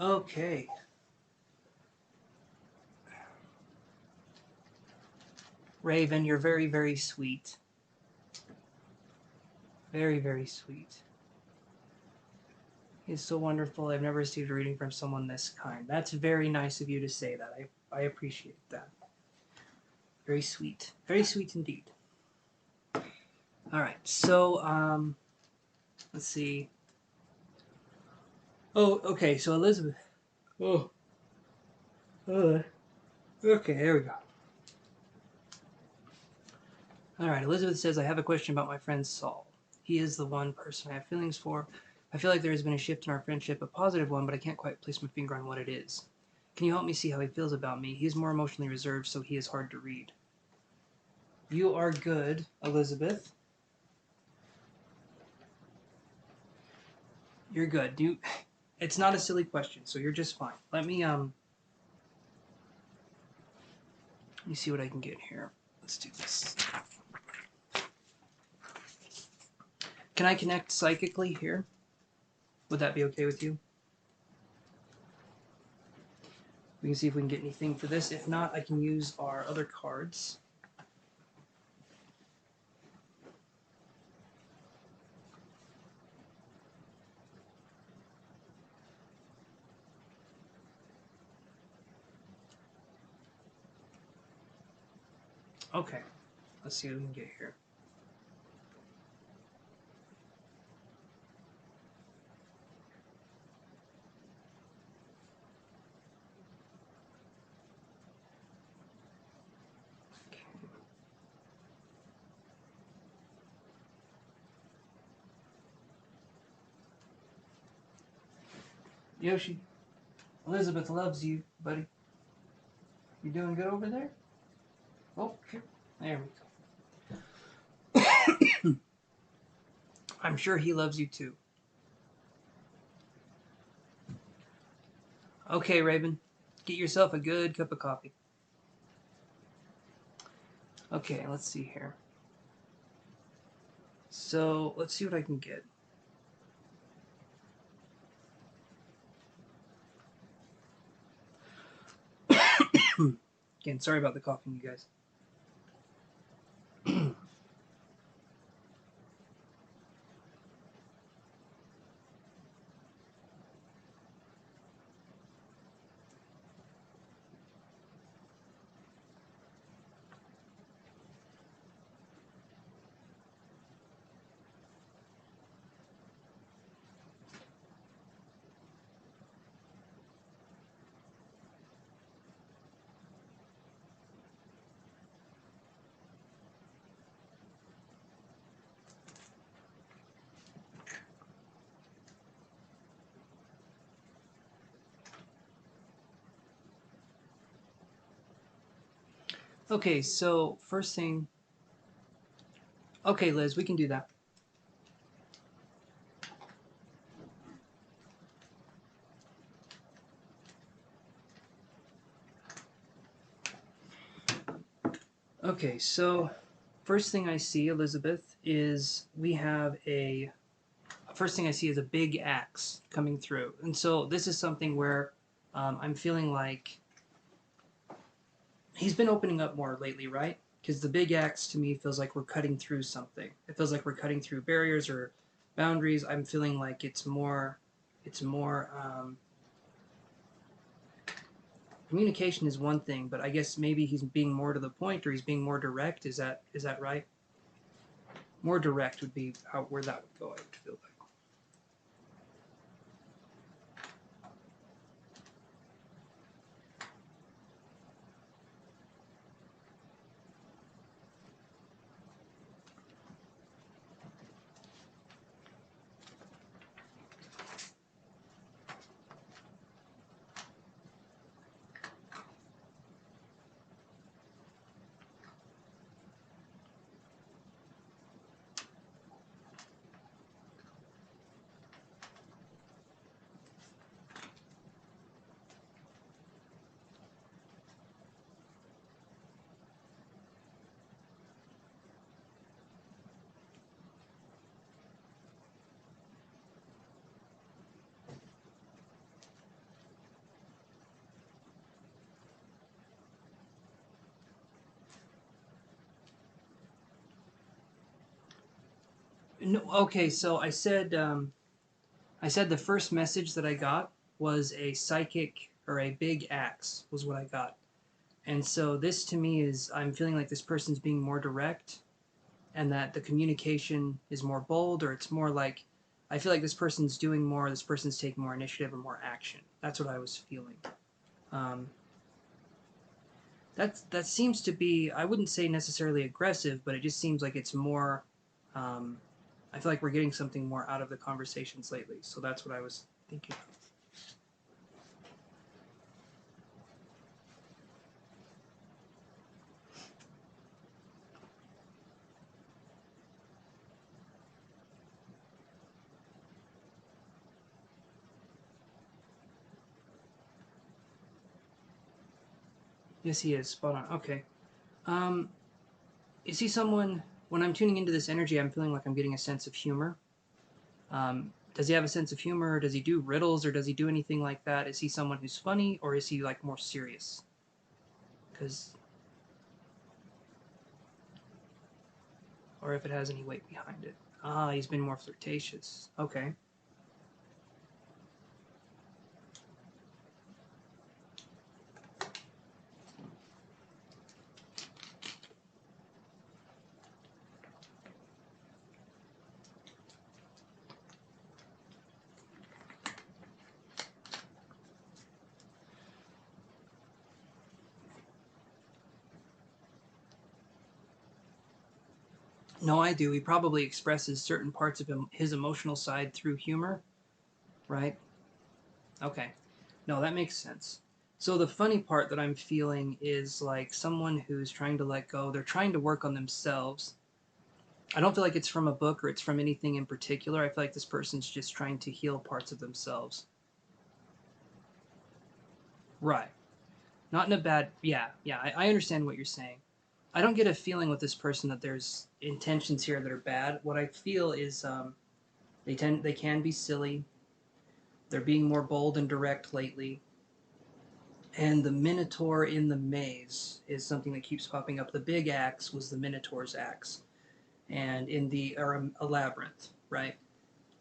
Speaker 1: Okay. Raven, you're very, very sweet. Very, very sweet. He's so wonderful. I've never received a reading from someone this kind. That's very nice of you to say that. I appreciate that. Very sweet. Very sweet indeed. All right. So, let's see. Oh, okay. So Elizabeth. Oh. Okay, there we go. All right. Elizabeth says, I have a question about my friend Saul. He is the one person I have feelings for. I feel like there has been a shift in our friendship, a positive one, but I can't quite place my finger on what it is. Can you help me see how he feels about me? He's more emotionally reserved, so he is hard to read. You are good, Elizabeth. You're good. It's not a silly question, so you're just fine. Let me see what I can get here. Let's do this. Can I connect psychically here? Would that be okay with you? We can see if we can get anything for this. If not, I can use our other cards. Okay, let's see what we can get here. Yoshi, Elizabeth loves you, buddy. You doing good over there? Oh, here. There we go. I'm sure he loves you too. Okay, Raven. Get yourself a good cup of coffee. Okay, let's see here. So, let's see what I can get. Again, sorry about the coughing, you guys. Okay, so first thing. Okay, Liz, we can do that. Okay, so first thing I see, Elizabeth, is we have a. First thing I see is a big axe coming through. And so this is something where I'm feeling like he's been opening up more lately, right? Because the big axe to me feels like we're cutting through something. It feels like we're cutting through barriers or boundaries. I'm feeling like it's more communication is one thing, but I guess maybe he's being more to the point or he's being more direct. Is that right? More direct would be where that would go, I would feel like. No, okay, so I said the first message that I got was a psychic or a big axe was what I got. And so this to me is I'm feeling like this person's being more direct and that the communication is more bold or it's more like I feel like this person's doing more, this person's taking more initiative or more action. That's what I was feeling. Um, that seems to be I wouldn't say necessarily aggressive, but it just seems like it's more um, I feel like we're getting something more out of the conversations lately. So that's what I was thinking. Yes, he is. Spot on. Okay. Um, is he someone, when I'm tuning into this energy, I'm feeling like I'm getting a sense of humor. Does he have a sense of humor? Does he do riddles or does he do anything like that? Is he someone who's funny or is he like more serious? Because, or if it has any weight behind it. Ah, he's been more flirtatious. Okay. No, I do. He probably expresses certain parts of his emotional side through humor, right? Okay. No, that makes sense. So the funny part that I'm feeling is like someone who's trying to let go. They're trying to work on themselves. I don't feel like it's from a book or it's from anything in particular. I feel like this person's just trying to heal parts of themselves. Right. Not in a bad. Yeah, yeah. I understand what you're saying. I don't get a feeling with this person that there's intentions here that are bad. What I feel is they can be silly. They're being more bold and direct lately. And the Minotaur in the maze is something that keeps popping up. The big axe was the Minotaur's axe, and in the or a labyrinth, right?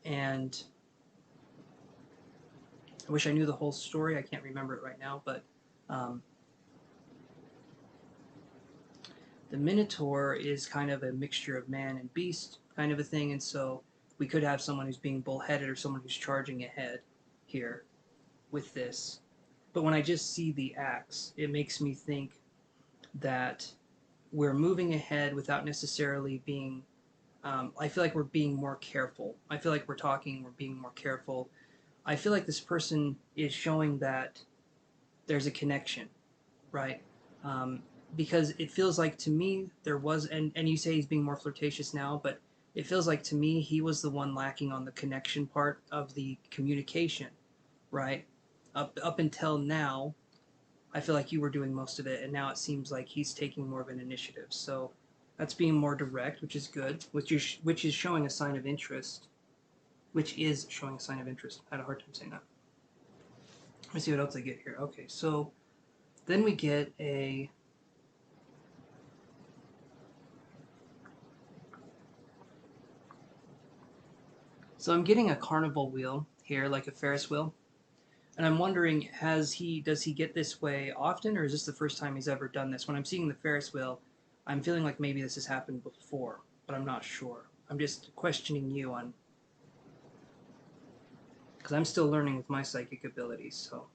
Speaker 1: And I wish I knew the whole story. I can't remember it right now, but um, the Minotaur is kind of a mixture of man and beast, kind of a thing, and so we could have someone who's being bullheaded or someone who's charging ahead here with this. But when I just see the axe, it makes me think that we're moving ahead without necessarily being. I feel like we're being more careful. I feel like we're being more careful. I feel like this person is showing that there's a connection, right? Um, because it feels like to me there was, and you say he's being more flirtatious now, but it feels like to me he was the one lacking on the connection part of the communication, right? Up until now, I feel like you were doing most of it, and now it seems like he's taking more of an initiative. So that's being more direct, which is good, which is showing a sign of interest, which is showing a sign of interest. I had a hard time saying that. Let me see what else I get here. Okay, so then we get a. So I'm getting a carnival wheel here, like a Ferris wheel, and I'm wondering, does he get this way often, or is this the first time he's ever done this? When I'm seeing the Ferris wheel, I'm feeling like maybe this has happened before, but I'm not sure. I'm just questioning you on because I'm still learning with my psychic abilities. So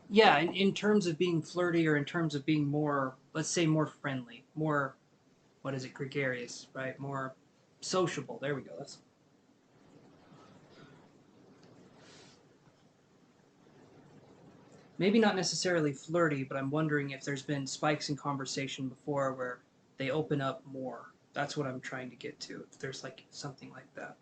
Speaker 1: yeah, in terms of being flirty or in terms of being more, let's say, more friendly, more what is it, gregarious, right? More sociable. There we go. That's maybe not necessarily flirty, but I'm wondering if there's been spikes in conversation before where they open up more. That's what I'm trying to get to. If there's like something like that.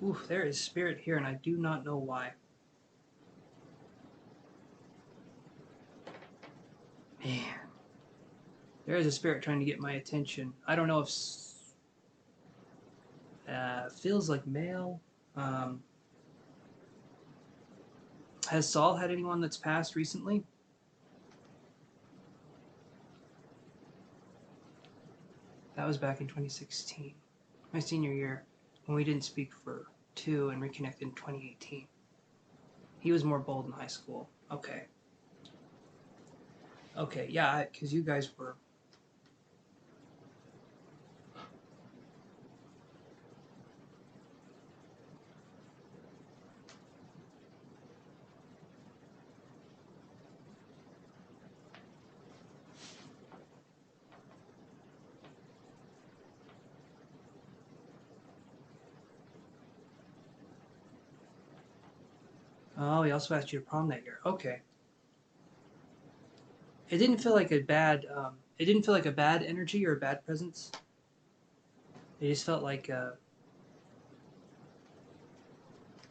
Speaker 1: Oof, there is spirit here, and I do not know why. Man, there is a spirit trying to get my attention. I don't know if feels like male. Um, has Saul had anyone that's passed recently? That was back in 2016, my senior year, when we didn't speak for 2 and reconnected in 2018. He was more bold in high school. Okay. Okay, yeah, because you guys were... Oh, he also asked you to prom that year. Okay. It didn't feel like a bad, it didn't feel like a bad energy or a bad presence. It just felt like and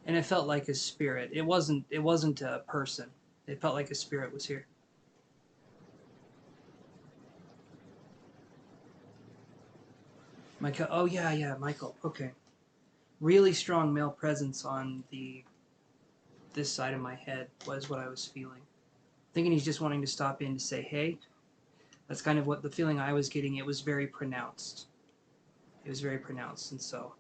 Speaker 1: it felt like a spirit. It wasn't a person. It felt like a spirit was here. Michael, oh yeah, Michael. Okay. Really strong male presence on this side of my head was what I was feeling. Thinking he's just wanting to stop in to say hey. That's kind of what the feeling I was getting. It was very pronounced. It was very pronounced, and so.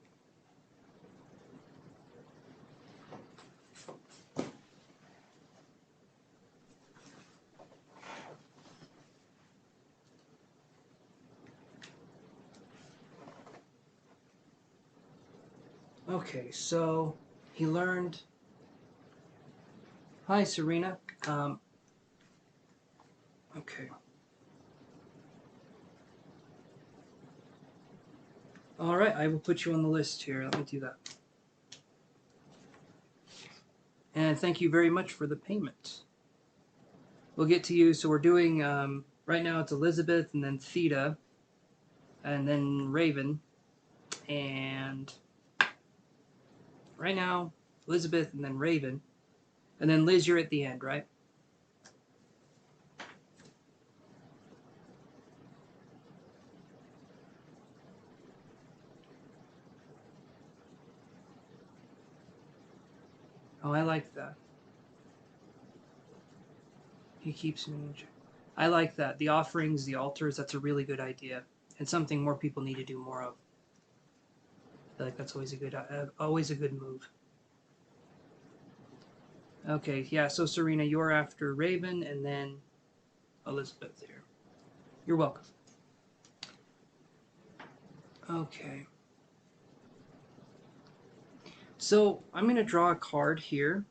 Speaker 1: Okay, so he learned. Hi, Serena. Okay. All right, I will put you on the list here. Let me do that. And thank you very much for the payment. We'll get to you. So we're doing, right now it's Elizabeth and then Theta and then Raven. And right now, Elizabeth and then Raven. And then Liz, you're at the end, right? Oh, I like that. He keeps me in check. I like that. The offerings, the altars, that's a really good idea. And something more people need to do more of. I feel like that's always a good move. Okay, yeah, so Serena, you're after Raven and then Elizabeth here. You're welcome. Okay. So I'm going to draw a card here.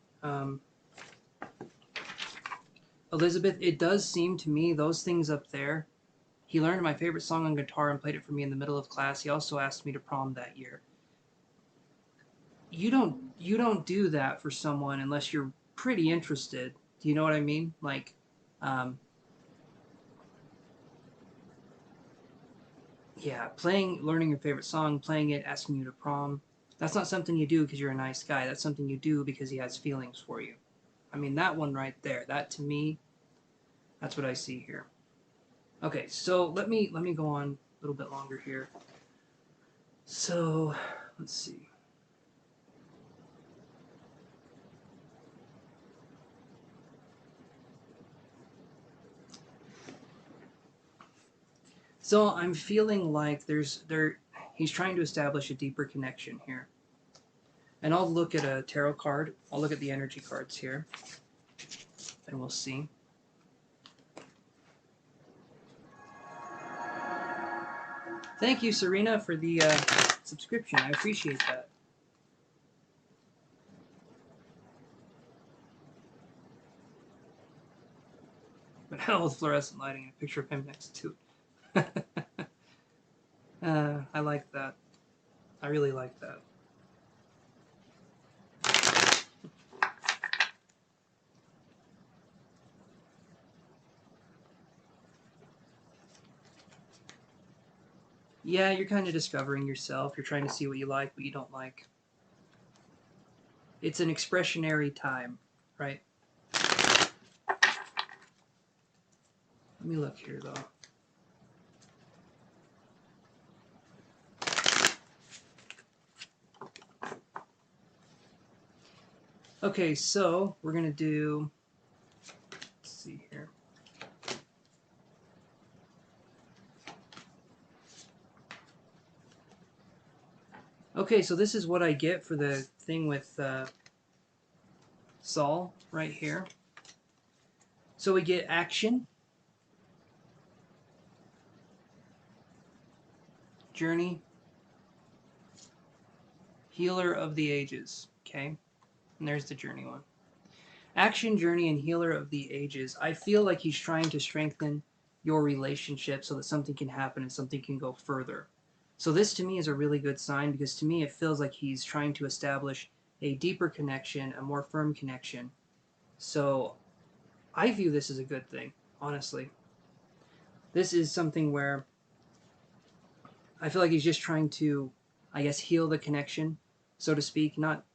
Speaker 1: Elizabeth, it does seem to me those things up there. He learned my favorite song on guitar and played it for me in the middle of class. He also asked me to prom that year. You don't do that for someone unless you're pretty interested. Do you know what I mean? Like, yeah, learning your favorite song, playing it, asking you to prom. That's not something you do because you're a nice guy. That's something you do because he has feelings for you. I mean, that one right there, that to me, that's what I see here. Okay, so let me go on a little bit longer here. So, let's see. So I'm feeling like he's trying to establish a deeper connection here. And I'll look at a tarot card. I'll look at the energy cards here. And we'll see. Thank you, Serena, for the subscription. I appreciate that. But hell with fluorescent lighting and a picture of him next to it. I like that. I really like that. Yeah, you're kind of discovering yourself. You're trying to see what you like, what you don't like. It's an expressionary time, right? Let me look here, though. Okay, so we're going to do... Let's see here. Okay, so this is what I get for the thing with Saul right here. So we get action, journey, healer of the ages. Okay, and there's the journey one. Action, journey, and healer of the ages. I feel like he's trying to strengthen your relationship so that something can happen and something can go further. So this to me is a really good sign, because to me it feels like he's trying to establish a deeper connection, a more firm connection. So I view this as a good thing, honestly. This is something where I feel like he's just trying to, I guess, heal the connection, so to speak, not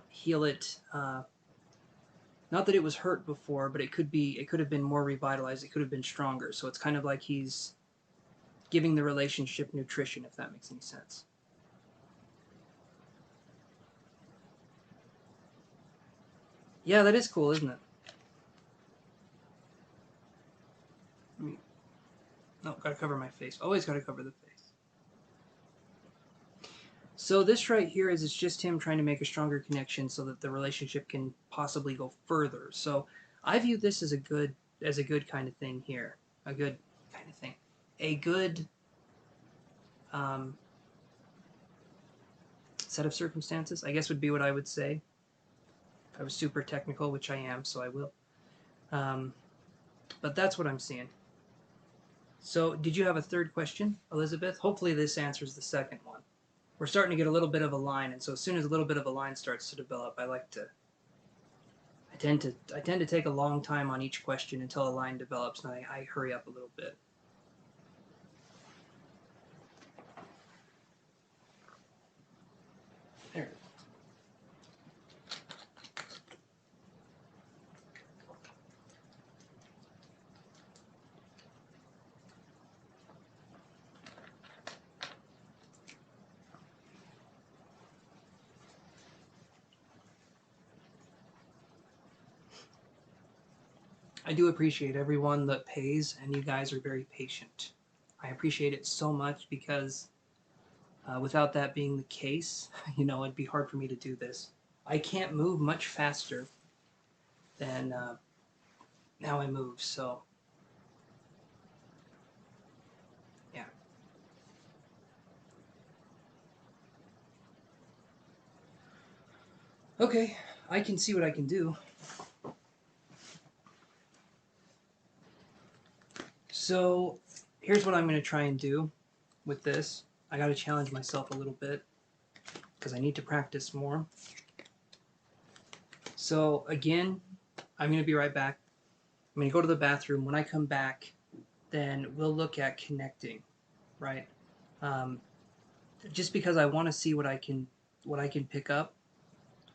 Speaker 1: heal it. Not that it was hurt before, but it could have been more revitalized. It could have been stronger. So it's kind of like he's giving the relationship nutrition, if that makes any sense. Yeah, that is cool, isn't it? No, gotta cover my face. Always gotta cover the face. So this right here is, it's just him trying to make a stronger connection so that the relationship can possibly go further. So I view this as a good kind of thing here. A good kind of thing. A good um, set of circumstances, I guess, would be what I would say. If I was super technical, which I am, so I will. Um, but that's what I'm seeing. So, did you have a third question, Elizabeth? Hopefully, this answers the second one. We're starting to get a little bit of a line, and so as soon as a little bit of a line starts to develop, I tend to take a long time on each question until a line develops, and I hurry up a little bit. There. I do appreciate everyone that pays, and you guys are very patient. I appreciate it so much, because without that being the case, it'd be hard for me to do this. I can't move much faster than how I move, so yeah. Okay, I can see what I can do. So here's what I'm going to try and do with this. I got to challenge myself a little bit because I need to practice more. So again, I'm going to be right back. I'm going to go to the bathroom. When I come back, then we'll look at connecting, right? Um, just because I want to see what I can pick up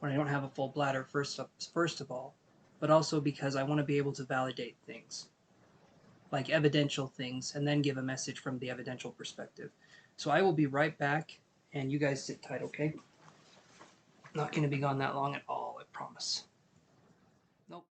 Speaker 1: when I don't have a full bladder, first of all, but also because I want to be able to validate things, like evidential things, and then give a message from the evidential perspective. So I will be right back, and you guys sit tight, okay? Not going to be gone that long at all, I promise. Nope.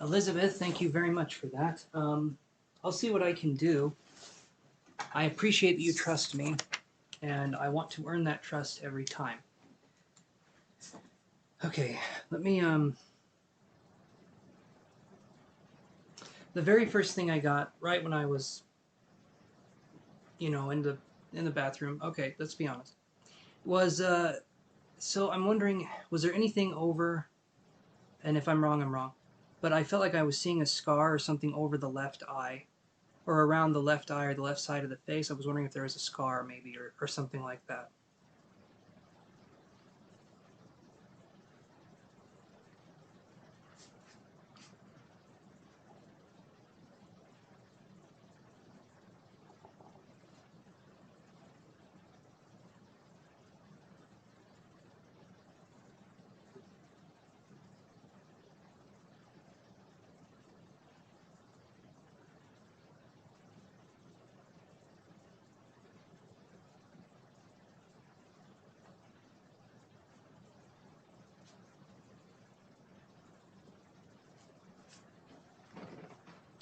Speaker 1: Elizabeth, thank you very much for that. I'll see what I can do. I appreciate that you trust me, and I want to earn that trust every time. Okay, let me, the very first thing I got, right when I was, you know, in the bathroom, okay, let's be honest, was, so I'm wondering, was there anything over, and if I'm wrong, but I felt like I was seeing a scar or something over the left eye, or around the left eye or the left side of the face. I was wondering if there was a scar maybe, or something like that.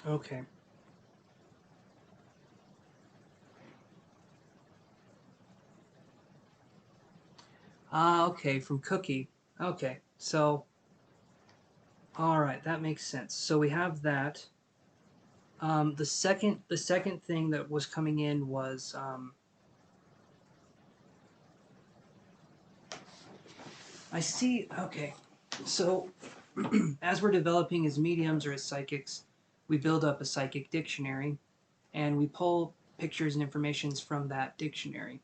Speaker 1: Okay. Ah, okay, from Cookie. Okay, so, alright, that makes sense. So we have that. The second thing that was coming in was, I see, okay, so as we're developing as mediums or as psychics, we build up a psychic dictionary, and we pull pictures and informations from that dictionary.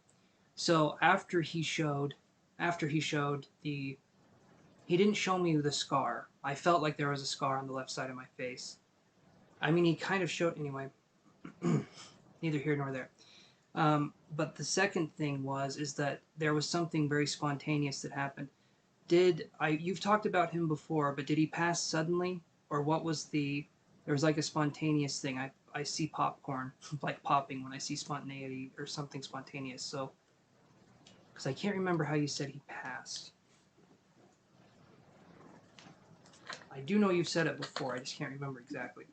Speaker 1: So after he showed he didn't show me the scar. I felt like there was a scar on the left side of my face. I mean, he kind of showed, anyway, neither here nor there. But the second thing is that there was something very spontaneous that happened. You've talked about him before, but did he pass suddenly? Or what was there was like a spontaneous thing. I see popcorn, like popping when I see spontaneity or something spontaneous. So, because I can't remember how you said he passed. I do know you've said it before, I just can't remember exactly.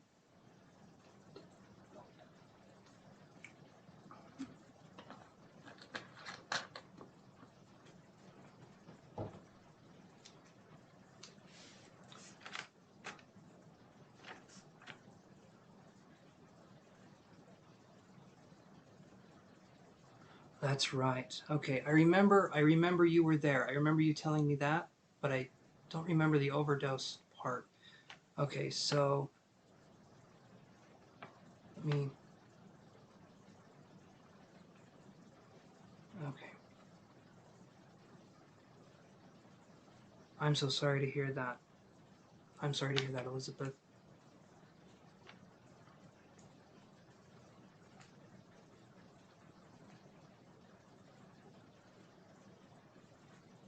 Speaker 1: That's right. Okay, I remember you were there. I remember you telling me that, but I don't remember the overdose part. Okay, so let me okay. I'm so sorry to hear that. I'm sorry to hear that, Elizabeth.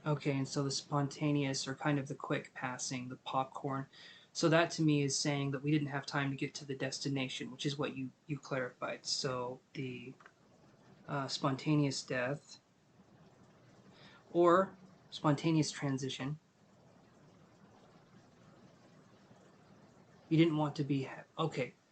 Speaker 1: Okay, and so the spontaneous or kind of the quick passing, the popcorn. So that to me is saying that we didn't have time to get to the destination, which is what you clarified. So the spontaneous death or spontaneous transition. You didn't want to be okay.